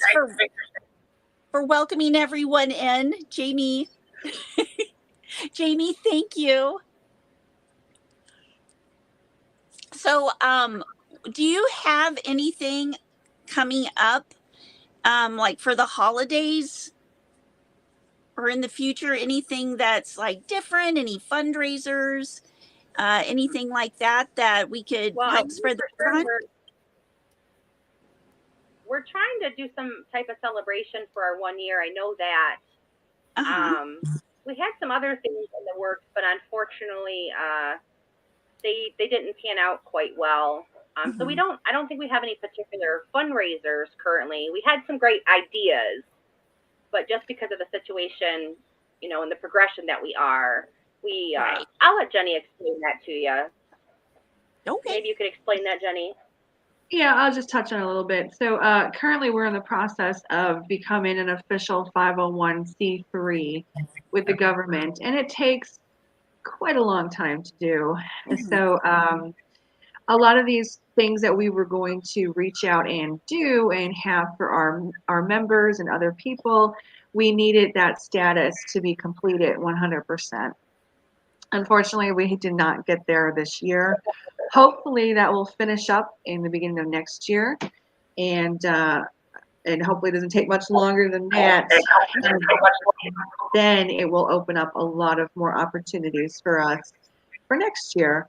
for welcoming everyone in. Jamie, thank you. So, do you have anything coming up, like for the holidays or in the future? Anything that's like different? Any fundraisers? Anything like that we could help spread the word on? We're trying to do some type of celebration for our 1 year. I know that. We had some other things in the works, but unfortunately, they didn't pan out quite well. So I don't think we have any particular fundraisers currently. We had some great ideas, but just because of the situation, you know, and the progression that we are, I'll let Jenny explain that to you. Okay. Maybe you could explain that, Jenny. Yeah, I'll just touch on it a little bit. So currently we're in the process of becoming an official 501c3 with the government, and it takes quite a long time to do. So a lot of these things that we were going to reach out and do and have for our members and other people, we needed that status to be completed 100%. Unfortunately, we did not get there this year. Hopefully that will finish up in the beginning of next year, and hopefully it doesn't take much longer than that. Then it will open up a lot of more opportunities for us for next year.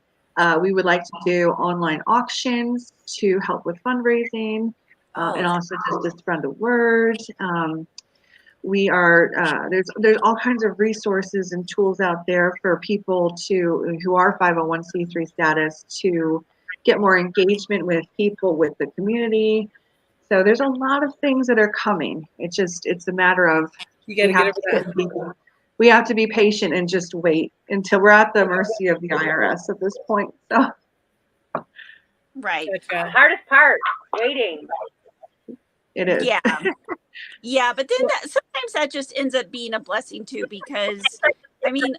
We would like to do online auctions to help with fundraising, and also just to spread the word. We are there's all kinds of resources and tools out there for people who are 501c3 status to get more engagement with people, with the community. So there's a lot of things that are coming. It's a matter of you got to get over that. We have to be patient and just wait until we're at the mercy of the IRS at this point. So right. Gotcha. Hardest part, waiting. It is. Yeah. Yeah, but then sometimes that just ends up being a blessing too, because I mean,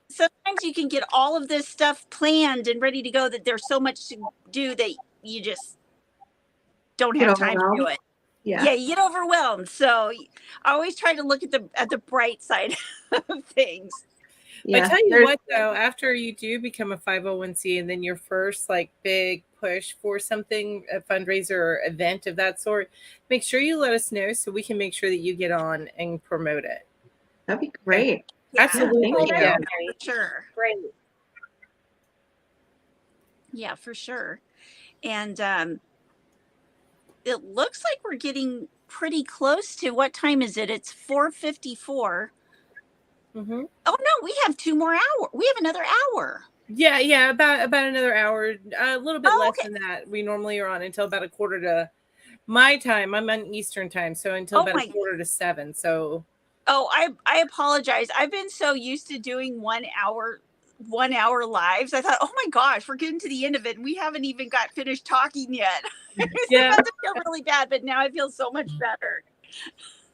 sometimes you can get all of this stuff planned and ready to go that there's so much to do that you just don't have time to do it. Yeah, you get overwhelmed. So I always try to look at the bright side of things. Yeah. I tell you what, though, after you do become a 501c and then your first like big push for something, a fundraiser or event of that sort, make sure you let us know so we can make sure that you get on and promote it. That'd be great. Okay. Yeah. Absolutely. Yeah, for sure. Great. Yeah, for sure. And it looks like we're getting pretty close to, what time is it? It's 4:54. Mm-hmm. Oh no, we have 2 more hours. We have another hour. Yeah, about another hour, a little bit less than that. We normally are on until about 6:45 my time. I'm on Eastern time, so until about 6:45. So I apologize. I've been so used to doing 1 hour lives. I thought, oh my gosh, we're getting to the end of it and we haven't even got finished talking yet. Yeah. I feel really bad, but now I feel so much better.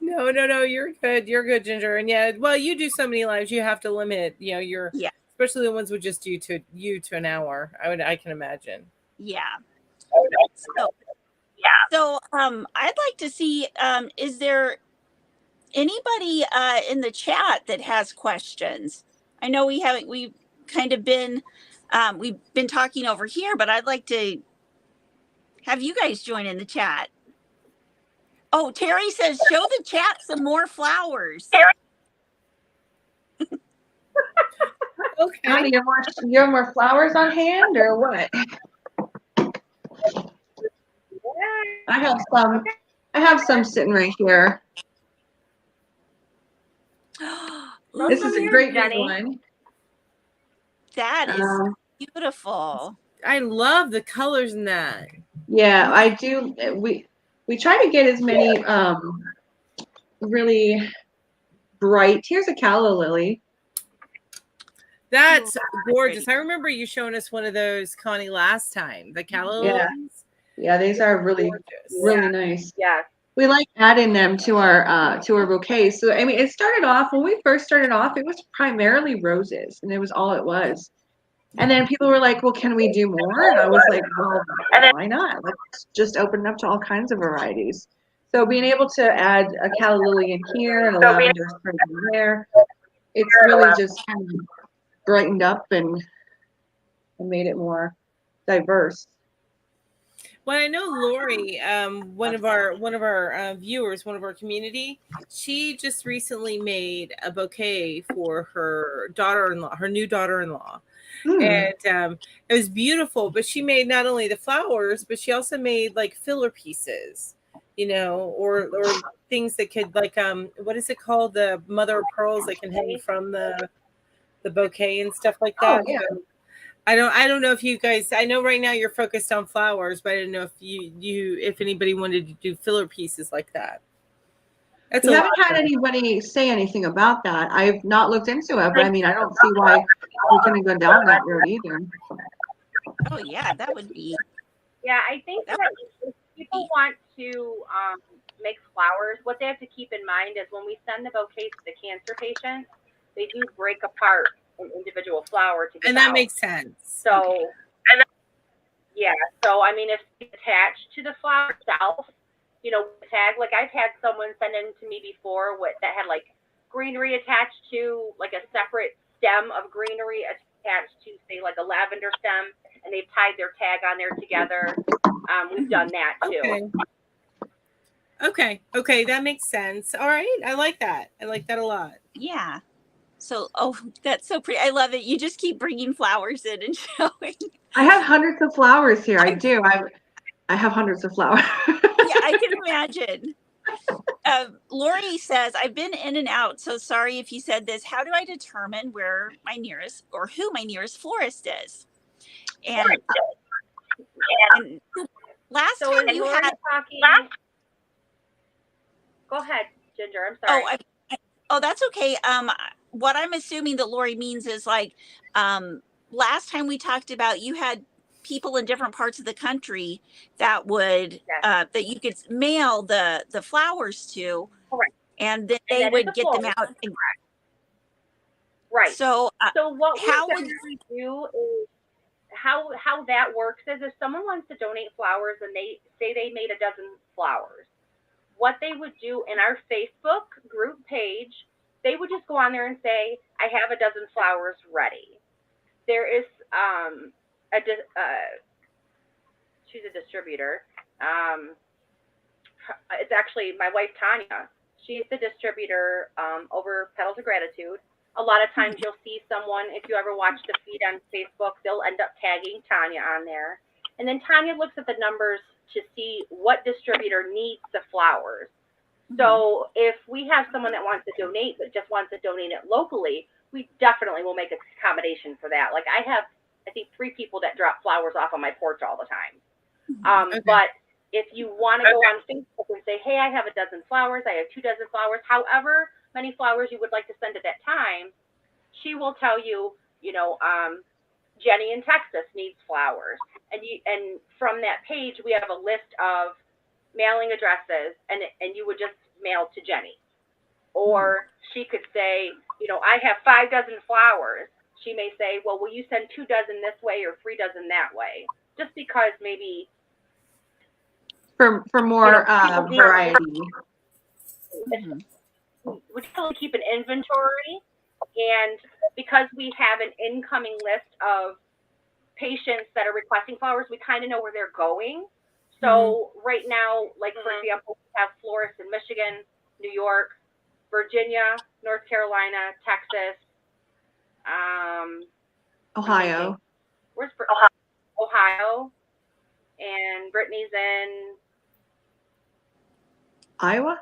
No, you're good. You're good, Ginger. And yeah, well, you do so many lives, you have to limit, your especially the ones we just do to an hour. I can imagine. Yeah. So I'd like to see, is there anybody in the chat that has questions? I know we've kind of been we've been talking over here, but I'd like to have you guys join in the chat. Oh, Terry says, show the chat some more flowers. Okay. Connie, you have more flowers on hand or what? I I have some sitting right here. Throw This some is a here, great big Jenny. one. That is beautiful. I love the colors in that. Yeah, I do. We try to get as many really bright. Here's a calla lily. That's gorgeous. Pretty. I remember you showing us one of those, Connie, last time. The calla Yeah. lilies. Yeah, these are really Gorgeous. really nice. Yes. We like adding them to our bouquets. So I mean, it started off when we first started off. It was primarily roses, and it was all it was. And then people were like, "Well, can we do more?" And I was like, "Well, why not? Let's just open it up to all kinds of varieties." So being able to add a calla lily in here and a lavender spray in there, it's really just kind of brightened up and made it more diverse. Well, I know Lori, one of our viewers, one of our community, she just recently made a bouquet for her daughter-in-law, her new daughter-in-law. And it was beautiful, but she made not only the flowers, but she also made like filler pieces, or things that could, like, what is it called, the mother of pearls that can hang from the bouquet and stuff like that. Oh, yeah. So I don't know if you guys, I know right now you're focused on flowers, but I didn't know if if anybody wanted to do filler pieces like that. That's We a haven't lot. had anybody say anything about that. I've not looked into it, but I mean, I don't see why we couldn't go down that road either. Oh yeah, that would be. Yeah, I think that if people want to make flowers, what they have to keep in mind is when we send the bouquets to the cancer patients, they do break apart an individual flower to give And that out. makes sense. So, yeah. So, I mean, if it's attached to the flower itself, tag, like I've had someone send in to me before that had like greenery attached to like a separate stem of greenery attached to, say, like a lavender stem, and they've tied their tag on there together. We've done that too. Okay, that makes sense. All right, I like that. I like that a lot. Yeah. So, that's so pretty. I love it. You just keep bringing flowers in and showing. I have hundreds of flowers here. I do. I have hundreds of flowers. Yeah, I can imagine. Lori says, I've been in and out, so sorry if you said this. How do I determine who my nearest florist is? And last So time is you Lori had talking? Go ahead, Ginger. I'm sorry. That's okay. What I'm assuming that Lori means is like, last time we talked about, you had people in different parts of the country that would that you could mail the flowers to, Correct. and then they would get them out. Right. So, what we generally do is how that works is if someone wants to donate flowers and they say they made a dozen flowers, what they would do in our Facebook group page, they would just go on there and say, I have a dozen flowers ready. There is she's a distributor. It's actually my wife, Tanya. She's the distributor over Petals of Gratitude. A lot of times you'll see someone, if you ever watch the feed on Facebook, they'll end up tagging Tanya on there. And then Tanya looks at the numbers to see what distributor needs the flowers. So if we have someone that wants to donate but just wants to donate it locally, we definitely will make an accommodation for that. Like I have, I think, 3 people that drop flowers off on my porch all the time. But if you want to go on Facebook and say, hey, I have a dozen flowers, I have 2 dozen flowers, however many flowers you would like to send at that time, she will tell you, Jenny in Texas needs flowers. And from that page, we have a list of mailing addresses, and you would just mail to Jenny. Or she could say, I have 5 dozen flowers. She may say, well, will you send 2 dozen this way or 3 dozen that way? Just because maybe for more variety. We totally keep an inventory, and because we have an incoming list of patients that are requesting flowers, we kind of know where they're going. So right now, like for example, we have florists in Michigan, New York, Virginia, North Carolina, Texas, Ohio. Where's Ohio? And Brittany's in Iowa,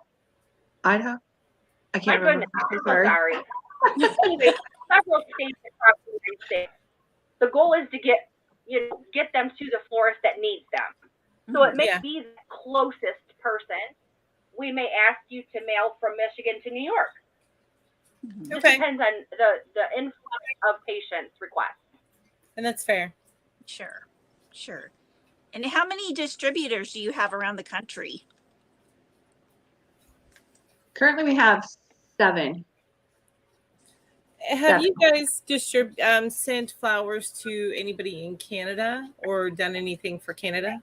Idaho. I My can't remember. goodness, I'm I'm so sorry. sorry. Anyway, several states across the United States. The goal is to get them to the florist that needs them. So it Mhm. may Yeah. be the closest person. We may ask you to mail from Michigan to New York. Mhm. Just Okay. depends on the influx of patients' requests. And that's fair. Sure. Sure. And how many distributors do you have around the country? Currently, we have 7. Have you guys sent flowers to anybody in Canada or done anything for Canada?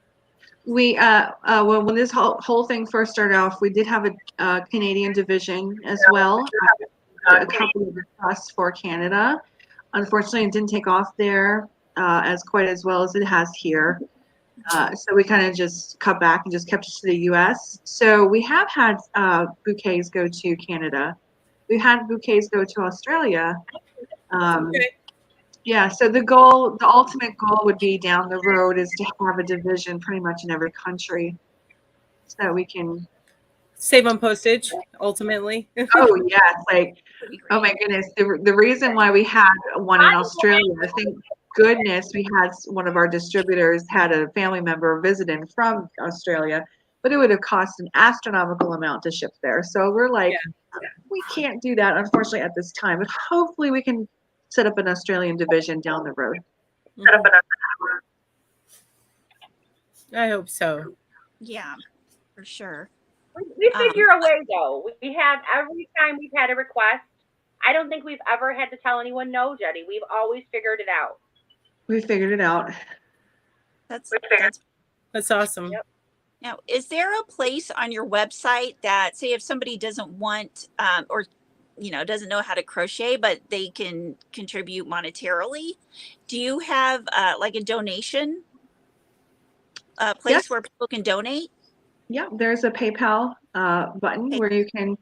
We well, when this whole thing first started off, we did have a Canadian division as well. A couple of requests for Canada. Unfortunately, it didn't take off there as quite as well as it has here. So we kind of just cut back and just kept it to the U.S. So we have had bouquets go to Canada. We've had bouquets go to Australia. Okay. Yeah, so the ultimate goal would be down the road is to have a division pretty much in every country so we can. Save on postage, ultimately. Oh yes, like Would be oh great. my goodness, the reason why we had one in Australia, thank goodness we had one of our distributors had a family member visiting from Australia, but it would have cost an astronomical amount to ship there. So we're like, we can't do that unfortunately at this time, but hopefully we can set up an Australian division down the road. Mhm. I hope so. Yeah, for sure. We Um, figure a way though. We have every time we've had a request. I don't think we've ever had to tell anyone no, Jetty. We've always figured it out. We figured it out. that's That's awesome. Yep. now. Is there a place on your website that, say, if somebody doesn't want or doesn't know how to crochet, but they can contribute monetarily? Do you have like a donation Yes. place where people can donate? Yeah, there's a PayPal button Okay, where you can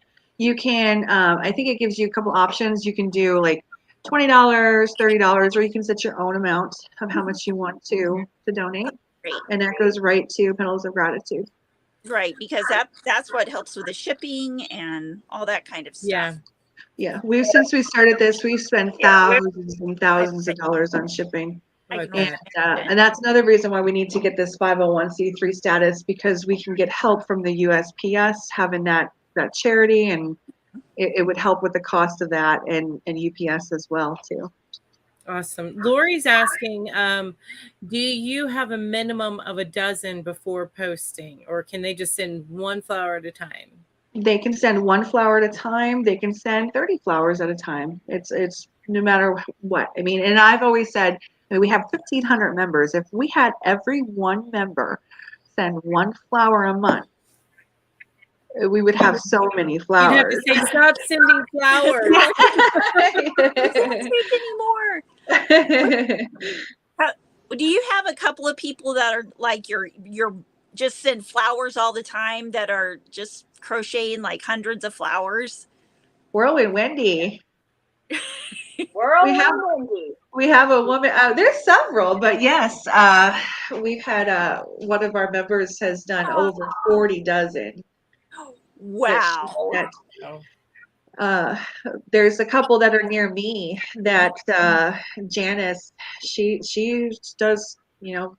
I think it gives you a couple options. You can do like $20, $30, or you can set your own amount of how much you want to donate. great. And that goes right to Petals of Gratitude. Right, because that's what helps with the shipping and all that kind of Yeah. stuff. Yeah, since we started this, we've spent thousands and I, thousands of dollars on shipping. Oh, I I can only And bet. imagine. and that's another reason why we need to get this 501c3 status, because we can get help from the USPS having that charity, and it would help with the cost of that, and UPS as well too. Awesome. Lori's asking, do you have a minimum of a dozen before posting, or can they just send one flower at a time? They can send one flower at a time. They can send 30 flowers at a time. It's no matter what. I mean, and I've always said, I mean, we have 1,500 members. If we had every one member send one flower a month, we would have so many You'd have to flowers. say, stop sending flowers. I can't take anymore. How, do you have a couple of people that are like you're just send flowers all the time that are just crocheting like hundreds of flowers? Whirlwind Wendy. We have Whirlwind Wendy. we have a woman. There's several, but yes, we've had one of our members has done over 40 dozen. That she Wow. that Oh, uh, there's a couple that are near me that Janice, she does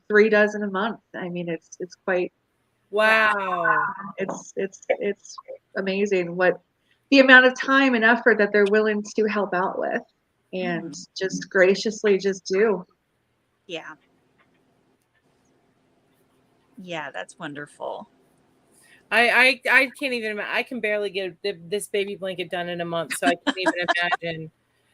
3 dozen a month. I mean, it's quite wow. it's amazing what the amount of time and effort that they're willing to help out with, and just graciously just do. Yeah. Yeah, that's wonderful. I can't even imagine. I can barely get this baby blanket done in a month, so I can't even imagine.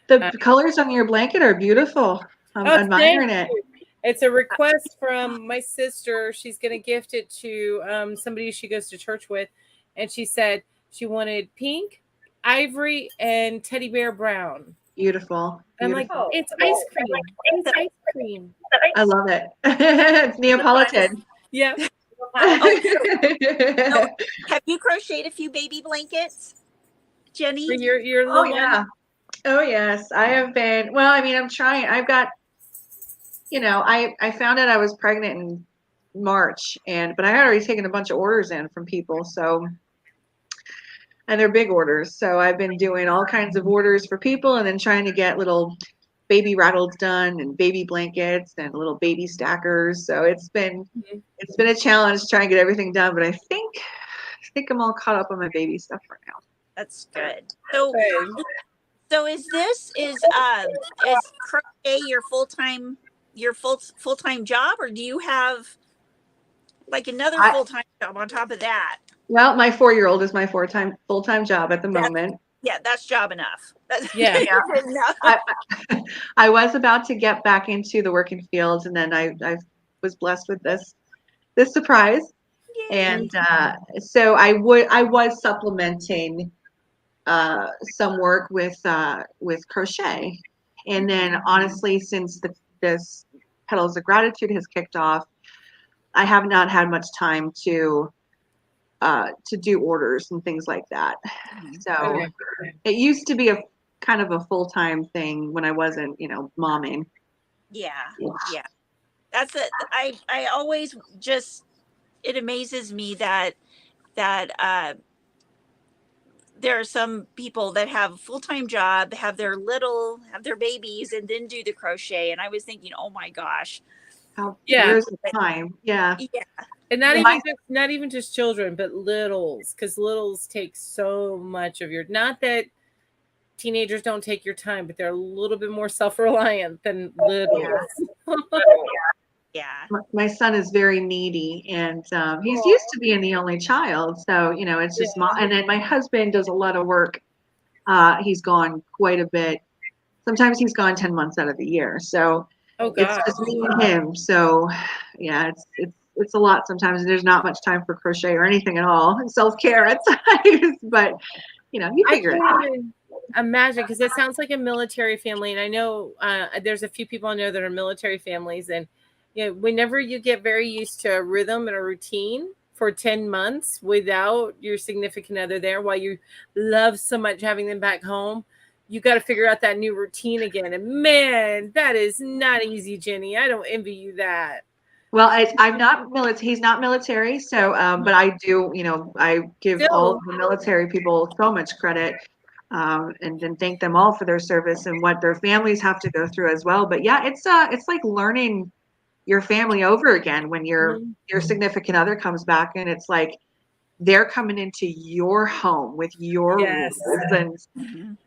The colors on your blanket are beautiful. I'm Oh, admiring thank it. you. It's a request from my sister. She's going to gift it to somebody she goes to church with. And she said she wanted pink, ivory, and teddy bear brown. Beautiful. I'm like, Oh, it's ice cream. It's ice cream. I love it. It's Neapolitan. Yeah. Oh, so have you crocheted a few baby blankets, Jenny? For your Oh little one. yeah. Oh yes. I have been. Well, I mean, I'm trying. I've got. I found out I was pregnant in March, but I had already taken a bunch of orders in from people. So and they're big orders. So I've been doing all kinds of orders for people, and then trying to get little baby rattles done, and baby blankets, and little baby stackers. So it's been a challenge to try and get everything done, but I think I'm all caught up on my baby stuff for now. That's good. So Good. so is crochet your full time job, or do you have like another I, full time job on top of that? well, my 4-year-old is my full time job at the That's, moment. yeah, that's job enough. That's Yeah. enough. I was about to get back into the working fields, and then I was blessed with this surprise, Yay. and so I was supplementing some work with crochet, and then honestly, since this Petals of Gratitude has kicked off, I have not had much time to do orders and things like that. So Okay. it used to be a kind of a full-time thing when I wasn't, momming. Yeah, yeah. That's it. I always just, it amazes me that there are some people that have a full-time job, have their babies, and then do the crochet. And I was thinking, oh my gosh. Yeah. Where's the time? Yeah. Yeah. And not even just children, but littles, because littles take so much of your, not that teenagers don't take your time, but they're a little bit more self-reliant than littles. Yeah. My son is very needy, and he's used to being the only child. So, it's just and then my husband does a lot of work. He's gone quite a bit. Sometimes he's gone 10 months out of the year. So Oh it's God. just me and him. So yeah, it's a lot sometimes. There's not much time for crochet or anything at all. Self-care at times, but you figure it out. Imagine, because it sounds like a military family, and I know there's a few people I know that are military families, and whenever you get very used to a rhythm and a routine for 10 months without your significant other there, while you love so much having them back home, you got to figure out that new routine again. And man, that is not easy, Jenny. I don't envy you that. Well, I'm not military. He's not military, so but I do. I give all of the military people so much credit, and then thank them all for their service and what their families have to go through as well. But yeah, it's like learning your family over again when your significant other comes back, and it's like they're coming into your home with your rules, and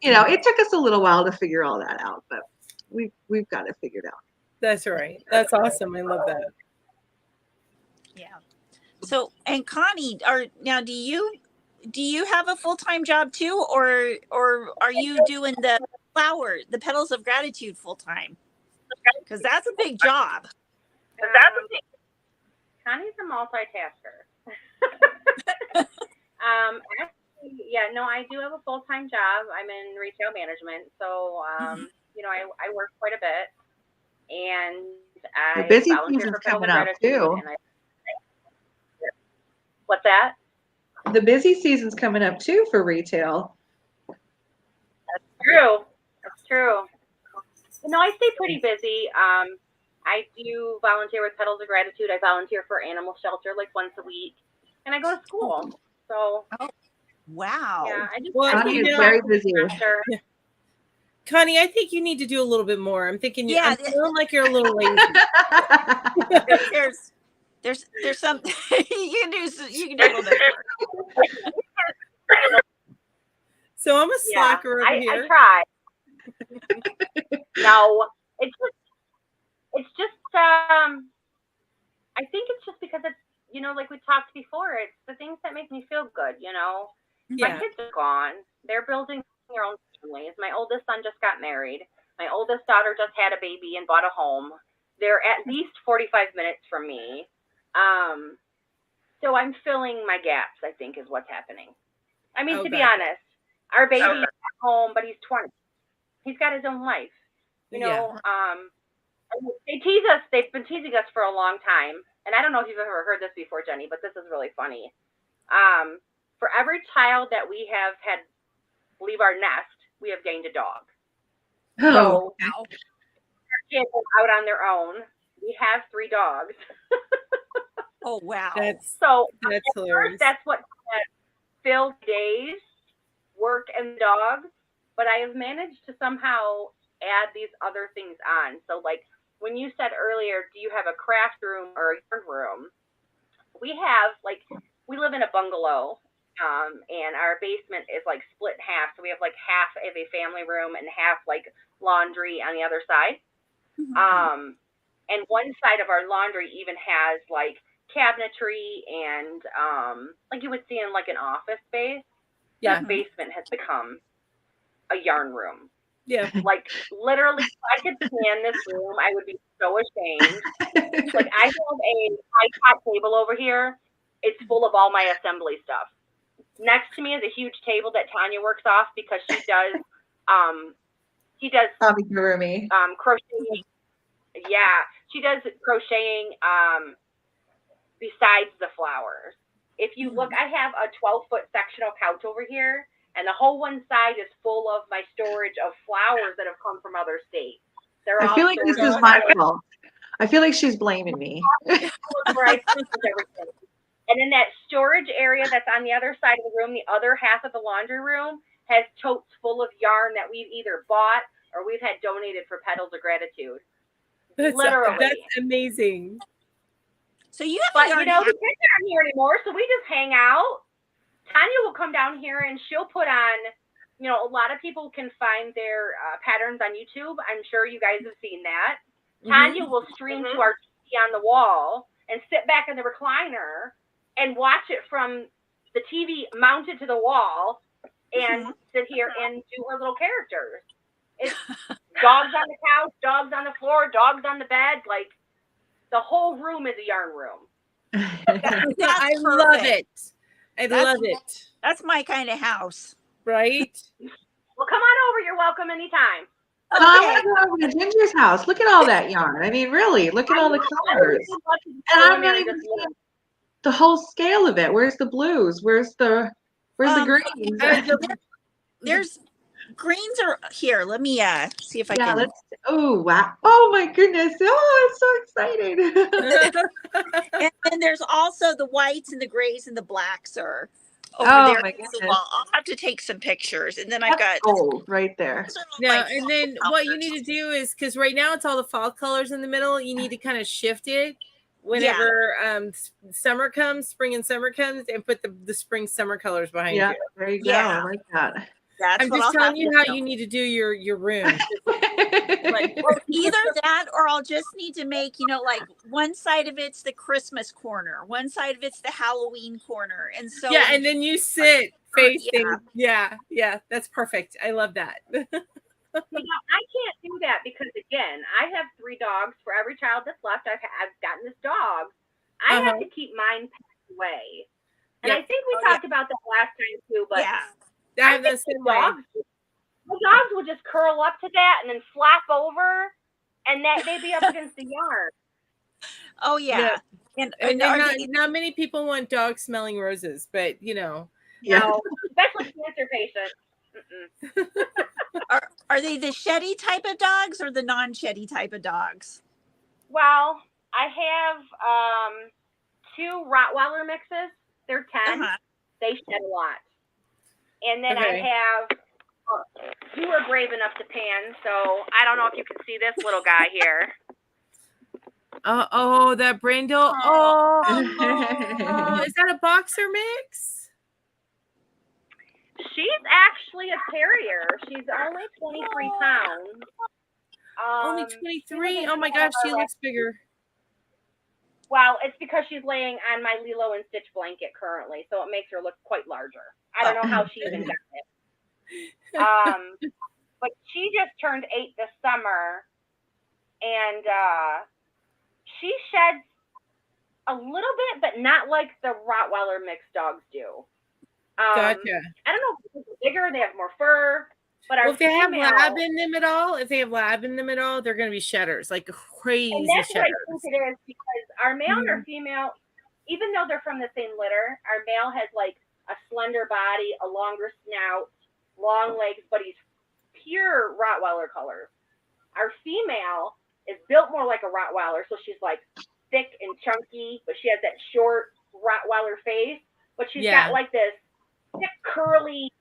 it took us a little while to figure all that out, but we've got it figured out. That's right. That's awesome. I love that. Yeah. So, and Connie, do you have a full-time job too, or are you doing the Petals of Gratitude full time? Because that's a big job. Connie's a multitasker. Actually, yeah, no, I do have a full-time job. I'm in retail management, so I work quite a bit, and I The busy volunteer season's for Petals of coming up Gratitude. too. And what's that? The busy season's coming up too for retail. That's true. That's true. No, I stay pretty busy. I do volunteer with Petals of Gratitude. I volunteer for animal shelter like once a week, and I go to school. So, wow. Yeah, Connie is very busy. Yeah. Connie, I think you need to do a little bit more. I'm thinking, I'm feeling like you're a little lazy. There's some you can do a little bit more. So I'm a slacker over here. I try. No, it's just I think it's just because it's like we talked before, it's the things that make me feel good. My kids are gone. They're building their own families. My oldest son just got married. My oldest daughter just had a baby and bought a home. They're at least 45 minutes from me. So I'm filling my gaps, I think, is what's happening. I mean, to be honest, our baby is at home, but he's 20. He's got his own life. They tease us. They've been teasing us for a long time. And I don't know if you've ever heard this before, Jenny, but this is really funny. For every child that we have had leave our nest, we have gained a dog. So our kids are out on their own. We have 3 dogs. Oh wow! That's so hilarious. That's what fills days. work and dogs, but I have managed to somehow add these other things on. So like when you said earlier, do you have a craft room or a yarn room? We have we live in a bungalow, and our basement is like split in half. So we have like half of a family room and half like laundry on the other side. And one side of our laundry even has like cabinetry and like you would see in like an office space. Yeah. The basement has become a yarn room. Yeah. Like literally, if I could stand this room, I would be so ashamed. Like I have a high top table over here. It's full of all my assembly stuff. Next to me is a huge table that Tanya works off because she does amigurumi. Crocheting. Yeah, she does crocheting besides the flowers. If you look, I have a 12-foot sectional couch over here, and the whole one side is full of my storage of flowers that have come from other states. I feel like this is my fault. I feel like she's blaming me. Where I put everything. And in that storage area that's on the other side of the room, the other half of the laundry room has totes full of yarn that we've either bought or we've had donated for Petals of Gratitude. Literally. That's amazing. So you have but you know, the kids aren't here anymore, so we just hang out. Tanya will come down here and she'll put on, you know, a lot of people can find their patterns on YouTube. I'm sure you guys have seen that. Tanya will stream to our TV on the wall and sit back in the recliner and watch it from the TV mounted to the wall and sit here and do her little characters. It's dogs on the couch, dogs on the floor, dogs on the bed. Like the whole room is a yarn room. I love it. I love it. That's my kind of house. Right? Well, come on over. You're welcome anytime. Okay. I want to go over to Ginger's house. Look at all that yarn. I mean, really, look at all the colors. And I'm not even seeing the whole scale of it. Where's the blues? Where's the greens? There's greens are here. Let me see if I can. Oh wow! Oh my goodness! Oh, I'm so excited. And then there's also the whites and the grays and the blacks are over there. My goodness. I'll have to take some pictures, and then I've got gold right there. Yeah, and then what you need to do is because right now it's all the fall colors in the middle. You need to kind of shift it whenever summer comes, spring and summer comes, and put the spring summer colors behind you. There you go. I like that. I'm just telling you how you need to do your room. Either that or I'll just need to make, you know, like one side of it's the Christmas corner, one side of it's the Halloween corner. And so and then you sit facing. Yeah, that's perfect. I love that. You know, I can't do that because again, I have 3 dogs. For every child that's left, I've gotten this dog. I have to keep mine packed away. And I think we talked about that last time too, but I think the dogs will just curl up to that and then flap over, and that they'd be up against the yarn. Oh yeah. And not many people want dogs smelling roses, but you know, no, especially cancer patients. Are they the sheddy type of dogs or the non-sheddy type of dogs? Well, I have 2 Rottweiler mixes. They're 10. They shed a lot. And then I have, you were brave enough to pan, so I don't know if you can see this little guy here. Oh, that brindle. Oh, is that a boxer mix? She's actually a terrier. She's only 23 pounds. Only 23? Oh my gosh, she looks bigger. Well, it's because she's laying on my Lilo and Stitch blanket currently, so it makes her look quite larger. I don't know how she even got it. But she just turned 8 this summer, and she sheds a little bit, but not like the Rottweiler mixed dogs do. Gotcha. I don't know if they're bigger, they have more fur. But if they have lab in them at all, they're going to be shedders, like crazy and that's shedders. What I think it is, because our male and our female, even though they're from the same litter, our male has like a slender body, a longer snout, long legs, but he's pure Rottweiler colors. Our female is built more like a Rottweiler, so she's like thick and chunky, but she has that short Rottweiler face, but she's got like this thick, curly,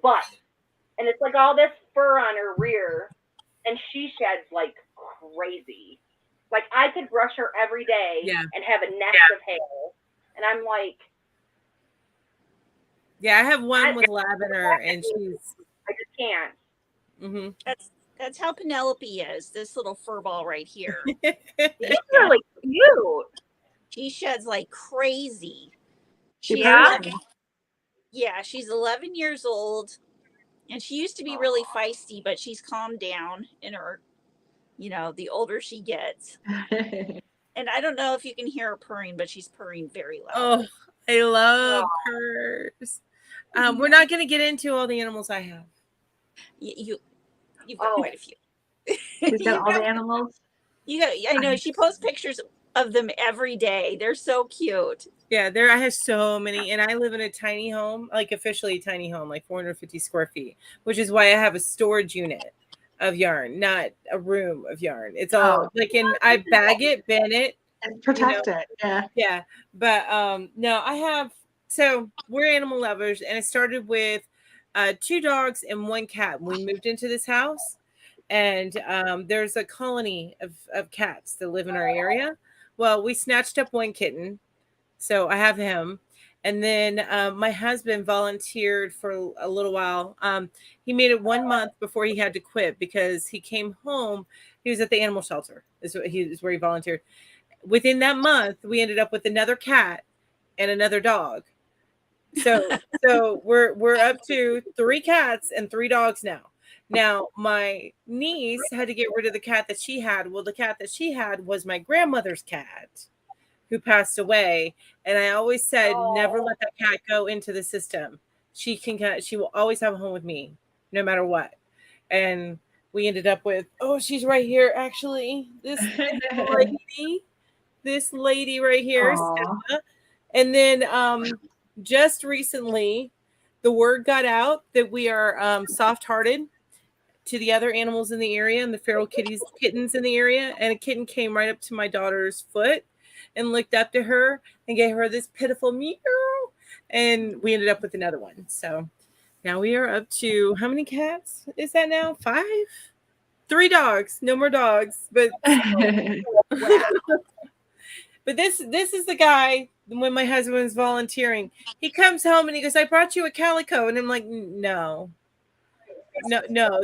butt, and it's like all this fur on her rear, and she sheds like crazy. Like I could brush her every day Yeah. and have a nest of hair, and I'm like, Yeah, I have one with lavender, and she's. I just can't. Mm-hmm. That's how Penelope is. This little fur ball right here. She's really cute. She sheds like crazy. She She's Yeah. 11, yeah, she's 11 years old, and she used to be really feisty, but she's calmed down in her, the older she gets. And I don't know if you can hear her purring, but she's purring very loud. Oh, I love purrs. We're not going to get into all the animals I have. You've got quite a few. She's got all the animals. I know she posts pictures of them every day. They're so cute. Yeah, I have so many, and I live in a tiny home, like officially a tiny home, like 450 square feet, which is why I have a storage unit of yarn, not a room of yarn. It's all like I bag it, bin it, and protect it. Yeah. Yeah. But no, so we're animal lovers, and it started with 2 dogs and 1 cat. We moved into this house, and there's a colony of cats that live in our area. Well, we snatched up 1 kitten, so I have him. And then my husband volunteered for a little while. He made it 1 month before he had to quit because he came home. He was at the animal shelter. Is where he volunteered. Within that month, we ended up with another cat and another dog. So we're up to 3 cats and 3 dogs now. Now, my niece had to get rid of the cat that she had. Well, the cat that she had was my grandmother's cat who passed away. And I always said, never let that cat go into the system. She will always have a home with me, no matter what. And we ended up with, she's right here, actually. This lady right here, Stella. And then just recently, the word got out that we are soft-hearted to the other animals in the area and the feral kittens in the area. And a kitten came right up to my daughter's foot and looked up to her and gave her this pitiful meow. And we ended up with another one. So now we are up to, how many cats is that now? 5? 3 dogs. No more dogs. But But this is the guy, when my husband was volunteering, he comes home and he goes, I brought you a calico. And I'm like, no,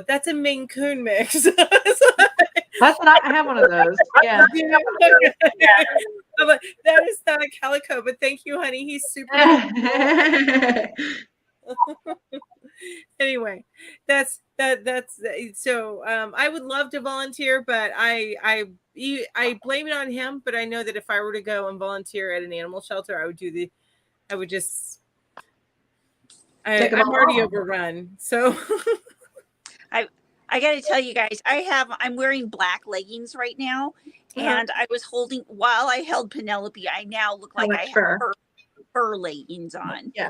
that's a Maine Coon mix. That's not, I have one of those. Yeah. I'm like, that is not a calico, but thank you, honey. He's super. Anyway, that's so I would love to volunteer, but I blame it on him. But I know that if I were to go and volunteer at an animal shelter, I'm already overrun. So I got to tell you guys, I'm wearing black leggings right now, and I was while I held Penelope, I now look like I have fur leggings on. Yeah.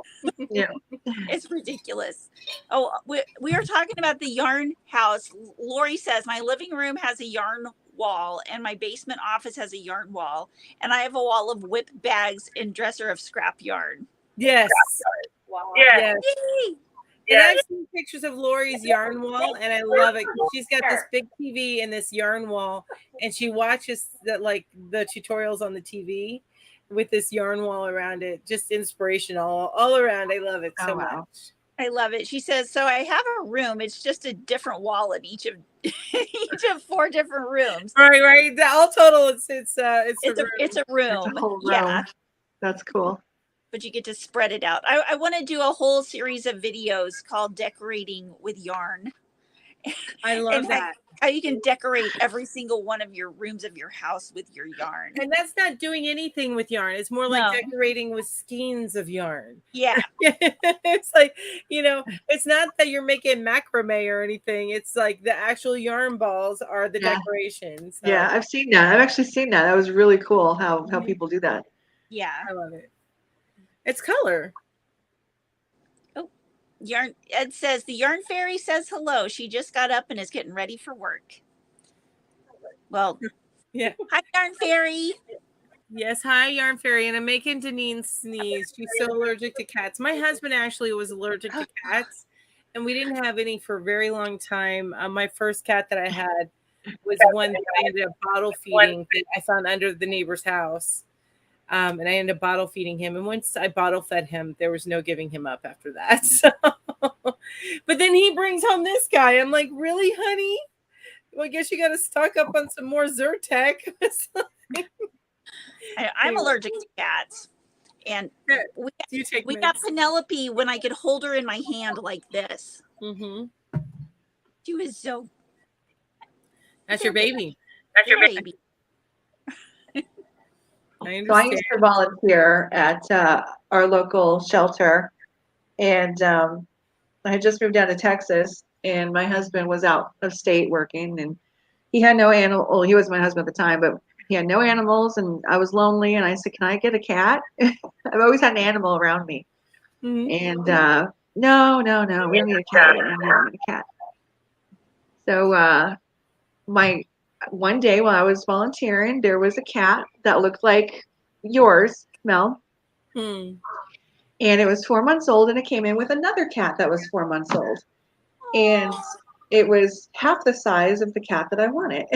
It's ridiculous. Oh, we are talking about the yarn house. Lori says my living room has a yarn wall and my basement office has a yarn wall, and I have a wall of whip bags and dresser of scrap yarn. Yes. Wow. Yes. And I've seen pictures of Lori's yarn wall, and I love it. She's got this big TV and this yarn wall, and she watches the tutorials on the TV with this yarn wall around it. Just inspirational all around. I love it so much. I love it. She says, so I have a room. It's just a different wall in each of 4 different rooms. Right. All total, it's a room. It's a room. It's a whole room. Yeah. That's cool. But you get to spread it out. I want to do a whole series of videos called Decorating with Yarn. I love that. How you can decorate every single one of your rooms of your house with your yarn. And that's not doing anything with yarn. It's more like decorating with skeins of yarn. Yeah. It's like, it's not that you're making macrame or anything. It's like the actual yarn balls are the decorations. So. Yeah, I've seen that. I've actually seen that. That was really cool how people do that. Yeah. I love it. It's color. Oh, yarn. Ed says the yarn fairy says hello. She just got up and is getting ready for work. Well, yeah. Hi, yarn fairy. Yes, hi, yarn fairy. And I'm making Deneen sneeze. She's so allergic to cats. My husband actually was allergic to cats, and we didn't have any for a very long time. My first cat that I had was one that I ended up bottle feeding that I found under the neighbor's house. And I ended up bottle feeding him. And once I bottle fed him, there was no giving him up after that. So, but then he brings home this guy. I'm like, really, honey? Well, I guess you got to stock up on some more Zyrtec. I'm allergic to cats. And we got Penelope when I could hold her in my hand like this. Mm-hmm. She was so. That's your baby. That's your baby. I So I used to volunteer at our local shelter, and I had just moved down to Texas, and my husband was out of state working, and he had no animal. Well, he was my husband at the time, but he had no animals, and I was lonely, and I said, "Can I get a cat?" I've always had an animal around me, and no, we don't need a cat. We don't need a cat. So one day while I was volunteering, there was a cat that looked like yours, Mel. And it was 4 months old, and it came in with another cat that was 4 months old. And it was half the size of the cat that I wanted.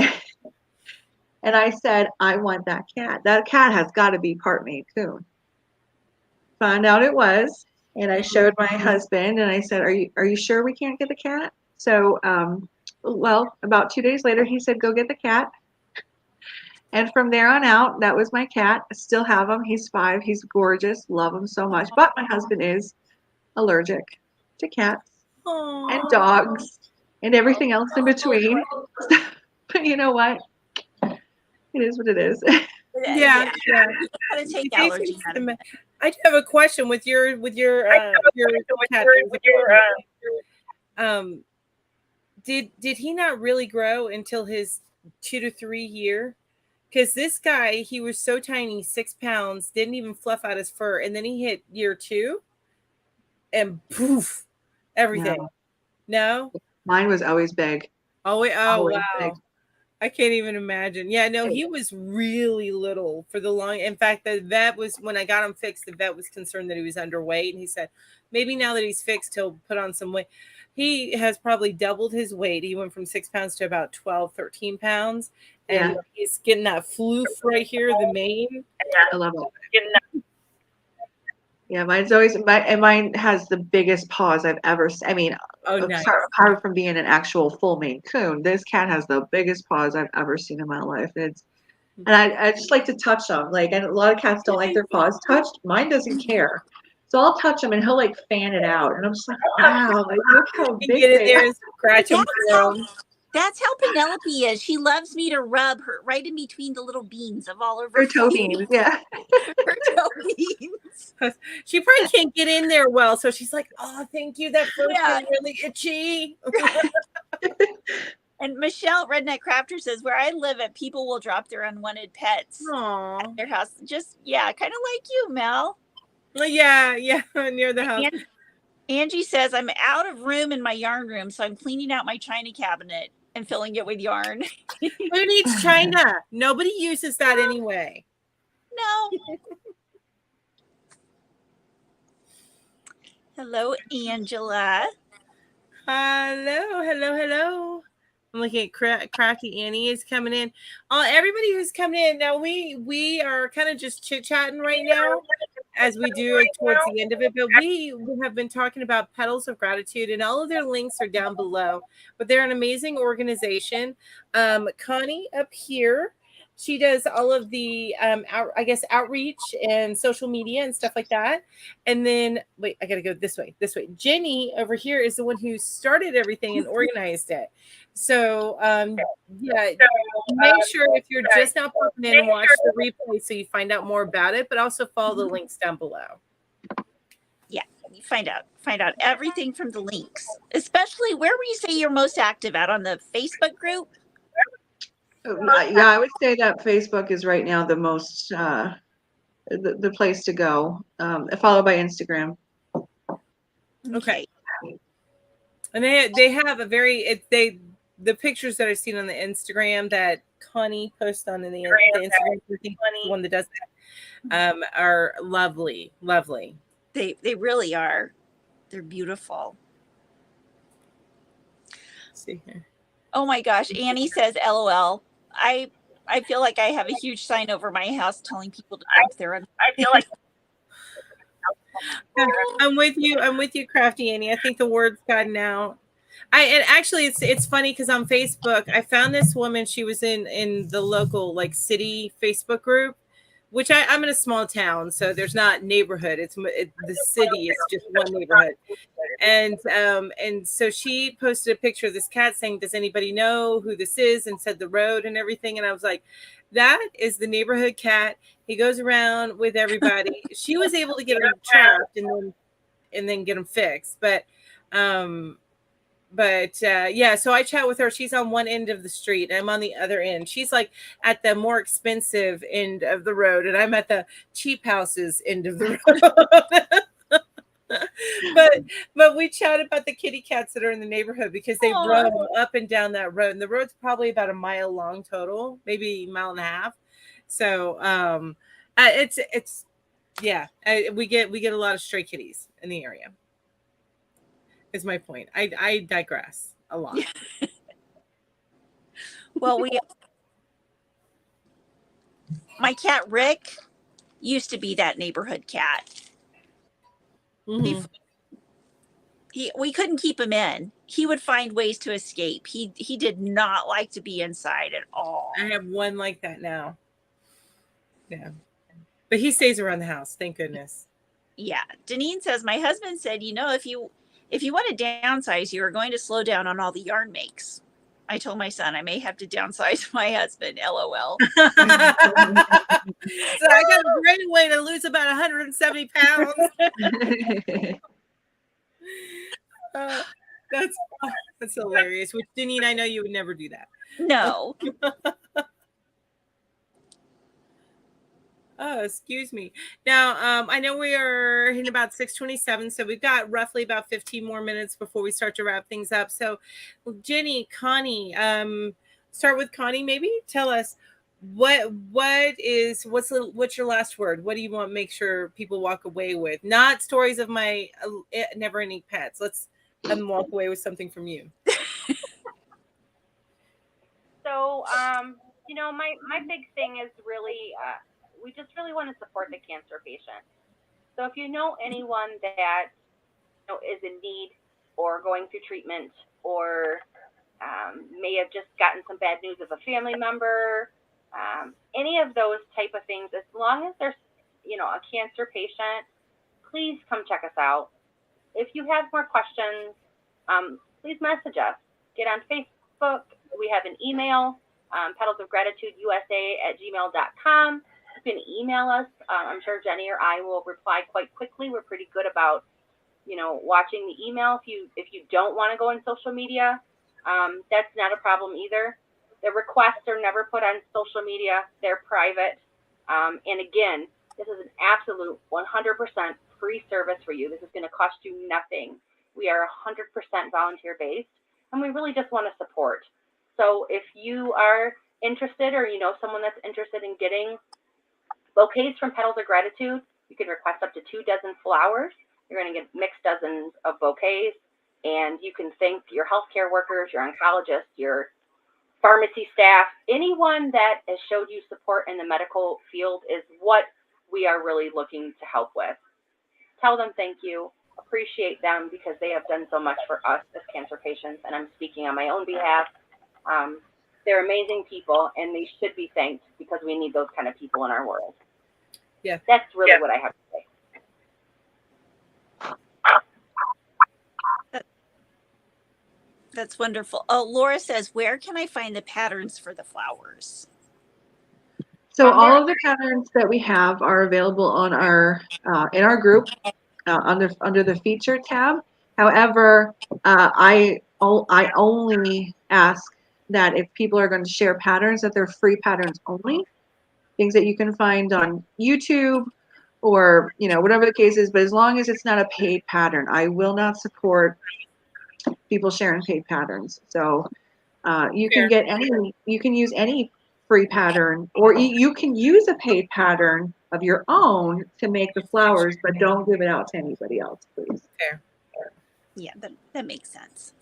And I said, I want that cat. That cat has got to be part Maine Coon. Found out it was, and I showed my husband, and I said, are you sure we can't get the cat? So, well, about 2 days later, he said, go get the cat. And from there on out, that was my cat. I still have him. He's 5. He's gorgeous. Love him so much. But my husband is allergic to cats and dogs and everything else in between. But you know what? It is what it is. Yeah. Gotta take allergy medicine. I do have a question with your cat. Did he not really grow until his 2 to 3 year? Because this guy, he was so tiny, 6 pounds, didn't even fluff out his fur, and then he hit year 2, and poof, everything. No? Mine was always big. Always wow. Big. I can't even imagine. Yeah, no, he was really little for the long. In fact, the vet was, when I got him fixed, the vet was concerned that he was underweight. And he said, maybe now that he's fixed, he'll put on some weight. He has probably doubled his weight. He went from 6 pounds to about 12, 13 pounds. And he's getting that floof right here, the mane. I love it. Yeah, mine's always, mine has the biggest paws I've ever seen. I mean, nice. Apart from being an actual full Maine Coon, this cat has the biggest paws I've ever seen in my life. And I just like to touch them. Like, and a lot of cats don't like their paws touched. Mine doesn't care. So I'll touch him and he'll like fan it out. And I'm just like, wow, like, look how big get in there and scratch them. That's how Penelope is. She loves me to rub her right in between the little beans of all of her toe beans. Yeah. Her toe beans. She probably can't get in there well. So she's like, oh, thank you. That fur's really itchy. And Michelle, Redneck Crafter, says, where I live at, people will drop their unwanted pets at their house. Just, kind of like you, Mel. Yeah, near the house. Angie says, I'm out of room in my yarn room, so I'm cleaning out my china cabinet and filling it with yarn. Who needs china? Nobody uses that anyway. No. Hello, Angela. Hello. I'm looking at Cracky Annie is coming in. Everybody who's coming in now, we are kind of just chit-chatting right now as we do towards the end of it, but we have been talking about Petals of Gratitude, and all of their links are down below. But they're an amazing organization. Connie up here, she does all of the outreach and social media and stuff like that. And then wait, I gotta go this way. Jenny over here is the one who started everything and organized it. So make sure if you're just now popping in, watch the replay so you find out more about it, but also follow the links down below. Yeah, you find out everything from the links. Especially, where would you say you're most active at? On the Facebook group? Yeah, I would say that Facebook is right now the most the place to go, followed by Instagram. Okay. And they have a very the pictures that I've seen on the Instagram that Connie posts on the Instagram, the one that does that, are lovely. They really are. They're beautiful. see here. Oh my gosh, Annie says, LOL. I feel like I have a huge sign over my house telling people to dump their. I feel like I'm with you. I'm with you, Crafty Annie. I think the word's gotten out. And actually it's funny because on Facebook I found this woman. She was in the local like city Facebook group, which I'm in a small town, so there's not neighborhood. The city is just one neighborhood. And so she posted a picture of this cat saying, "Does anybody know who this is?" and said the road and everything. And I was like, that is the neighborhood cat. He goes around with everybody. She was able to get him trapped and then get him fixed. But yeah, so I chat with her. She's on one end of the street, I'm on the other end. She's like at the more expensive end of the road, and I'm at the cheap houses end of the road. but we chat about the kitty cats that are in the neighborhood because they roam up and down that road, and the road's probably about a mile long total, maybe a mile and a half. So it's yeah, we get a lot of stray kitties in the area. Is my point. I digress a lot. Well, my cat Rick used to be that neighborhood cat. Mm-hmm. We couldn't keep him in. He would find ways to escape. He did not like to be inside at all. I have one like that now. Yeah. But he stays around the house, thank goodness. Yeah. Deneen says, my husband said, if you want to downsize, you are going to slow down on all the yarn makes. I told my son I may have to downsize my husband. LOL. So I got a great way to lose about 170 pounds. That's hilarious. Which, Deneen, I know you would never do that. No. Oh, excuse me. Now, I know we are hitting about 6:27, so we've got roughly about 15 more minutes before we start to wrap things up. So, Jenny, Connie, start with Connie. Maybe tell us what's your last word? What do you want to make sure people walk away with? Not stories of my never-ending pets. Let's walk away with something from you. So, my big thing is really, we just really want to support the cancer patient. So if you know anyone that is in need or going through treatment or may have just gotten some bad news of a family member, any of those type of things, as long as there's, a cancer patient, please come check us out. If you have more questions, please message us. Get on Facebook. We have an email, petalsofgratitudeusa@gmail.com. You can email us. I'm sure Jenny or I will reply quite quickly. We're pretty good about, watching the email. If you don't want to go on social media, that's not a problem either. The requests are never put on social media. They're private. And again, this is an absolute 100% free service for you. This is going to cost you nothing. We are 100% volunteer based, and we really just want to support. So if you are interested or you know someone that's interested in getting bouquets from Petals of Gratitude, you can request up to 2 dozen flowers. You're going to get mixed dozens of bouquets, and you can thank your healthcare workers, your oncologists, your pharmacy staff, anyone that has showed you support in the medical field is what we are really looking to help with. Tell them thank you, appreciate them because they have done so much for us as cancer patients, and I'm speaking on my own behalf. They're amazing people, and they should be thanked because we need those kind of people in our world. Yeah, that's really what I have to say. That's wonderful. Oh, Laura says, where can I find the patterns for the flowers? So all of the patterns that we have are available on our in our group under the feature tab. However, I only ask that if people are going to share patterns, that they're free patterns only, things that you can find on YouTube or whatever the case is. But as long as it's not a paid pattern, I will not support people sharing paid patterns. So you can use any free pattern, or you can use a paid pattern of your own to make the flowers, but don't give it out to anybody else, please. Fair. Yeah, that makes sense.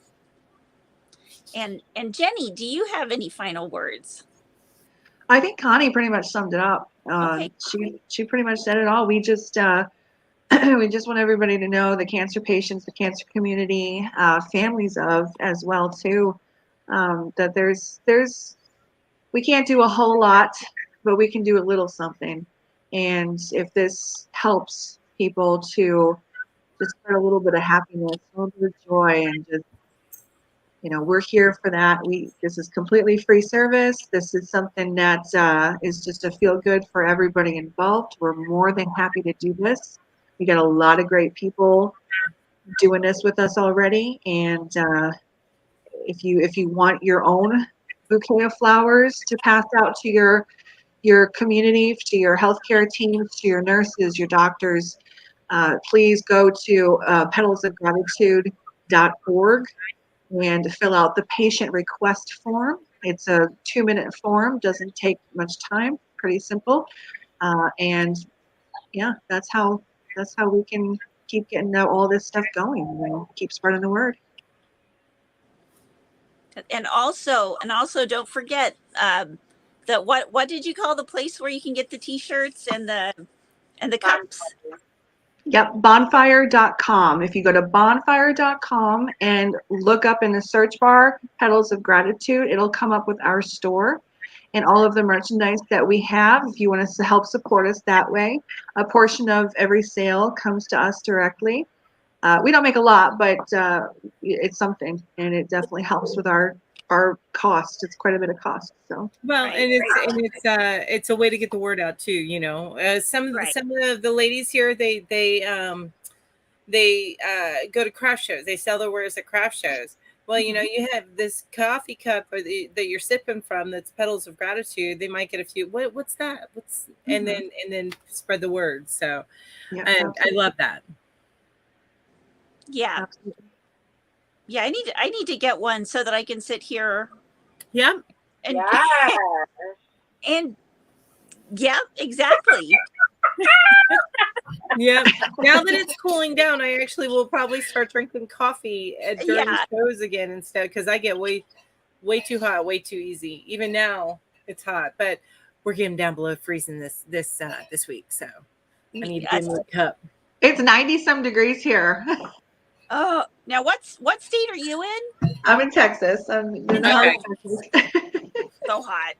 And Jenny, do you have any final words? I think Connie pretty much summed it up. Okay. She pretty much said it all. We just we just want everybody to know, the cancer patients, the cancer community, families of as well too, that there's we can't do a whole lot, but we can do a little something. And if this helps people to just spread a little bit of happiness, a little bit of joy, and just, you know, we're here for that. This is completely free service. This is something that is just a feel good for everybody involved. We're more than happy to do this. We got a lot of great people doing this with us already, and if you want your own bouquet of flowers to pass out to your community, to your healthcare teams, to your nurses, your doctors, please go to petalsofgratitude.org and fill out the patient request form. It's a 2-minute form, doesn't take much time, pretty simple. And yeah, that's how we can keep getting all this stuff going, you know, keep spreading the word. And also don't forget that what did you call the place where you can get the t-shirts and the cups? Yep, bonfire.com. If you go to bonfire.com and look up in the search bar, Petals of Gratitude, it'll come up with our store and all of the merchandise that we have. If you want us to help support us that way, a portion of every sale comes to us directly. We don't make a lot, but it's something, and it definitely helps with our cost. It's quite a bit of cost. So Well, Right, and it's a way to get the word out too. You know, some Right. of the ladies here, they go to craft shows. They sell their wares at craft shows. Well, you know, you have this coffee cup that you're sipping from that's Petals of Gratitude. They might get a few. What's that? And then spread the word. So, yeah, and I love that. Yeah. absolutely. Yeah, I need to get one so that I can sit here Yeah. and Yeah. and yeah, exactly. Yeah. Now that it's cooling down, I actually will probably start drinking coffee during Yeah. shows again instead, because I get way too hot, way too easy. Even now it's hot, but we're getting down below freezing this week, so I need to get a cup. It's 90 some degrees here. Oh, now what state are you in? I'm in Texas. I'm in the heart of Texas. So hot.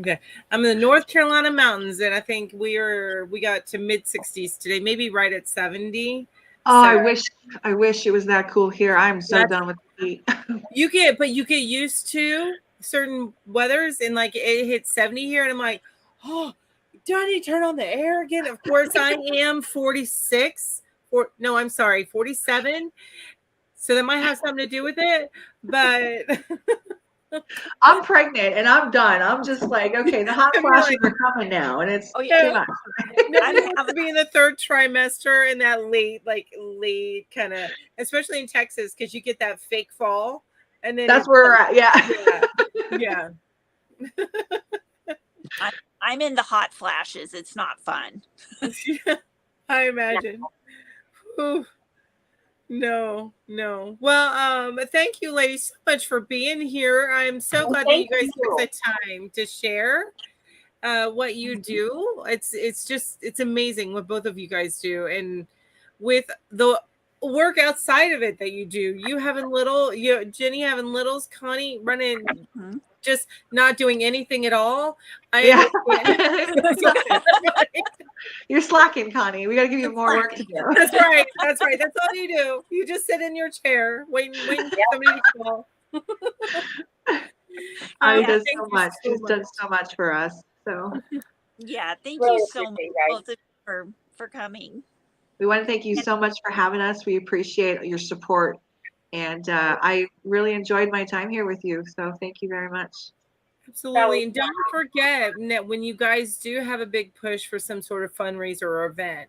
Okay, I'm in the North Carolina mountains, and I think we got to mid 60s today, maybe right at 70. Oh, So I wish it was that cool here. I'm so done with the heat. you get used to certain weathers, and like it hits 70 here, and I'm like, oh, do I need to turn on the air again? Of course, I am 46. No, I'm sorry, 47. So that might have something to do with it, but I'm pregnant and I'm done. I'm just like, okay, the hot flashes are coming now, and it's too much. Nobody wants to be in the third trimester and that late kind of, especially in Texas, because you get that fake fall, and then that's where we're at. Yeah. I'm in the hot flashes. It's not fun. I imagine. Ooh. No. Well, thank you, ladies, so much for being here. I'm so glad that you guys took the time to share what you do. It's amazing what both of you guys do, and with the work outside of it that you do. You having Jenny having littles, Connie running, just not doing anything at all. I understand. You're slacking, Connie. We got to give you more work to do. That's right. That's all you do. You just sit in your chair waiting for somebody to call. I does so much. She's done so much for us. So yeah, thank you so much both of you for coming. We want to thank you so much for having us. We appreciate your support, and I really enjoyed my time here with you. So thank you very much. Absolutely. And don't forget that when you guys do have a big push for some sort of fundraiser or event,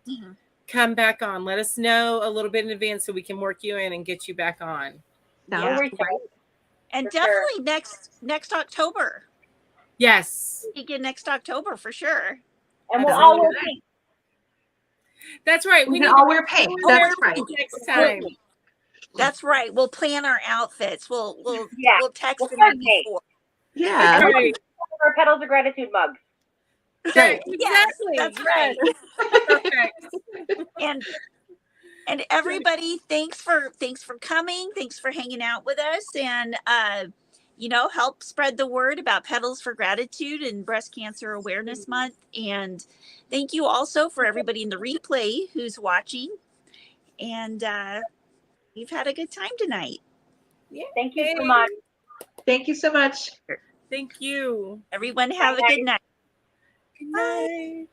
come back on. Let us know a little bit in advance so we can work you in and get you back on. Yeah. And definitely next October. Yes. Again, next October for sure. And we'll all wear That's right. We can all wear pink. That's right. Next time. That's right. We'll plan our outfits. We'll Yeah. text We'll the night coordinate. before. Yeah. And we'll Right. our Petals of Gratitude mugs. Right. Yes, Exactly. that's Yes. right. Perfect. And everybody, thanks for coming. Thanks for hanging out with us, and help spread the word about Petals for Gratitude and Breast Cancer Awareness Month. And thank you also for everybody in the replay who's watching. And we've had a good time tonight. Yeah. Thank you so much. Thank you so much. Thank you. Everyone have a good night. Good night.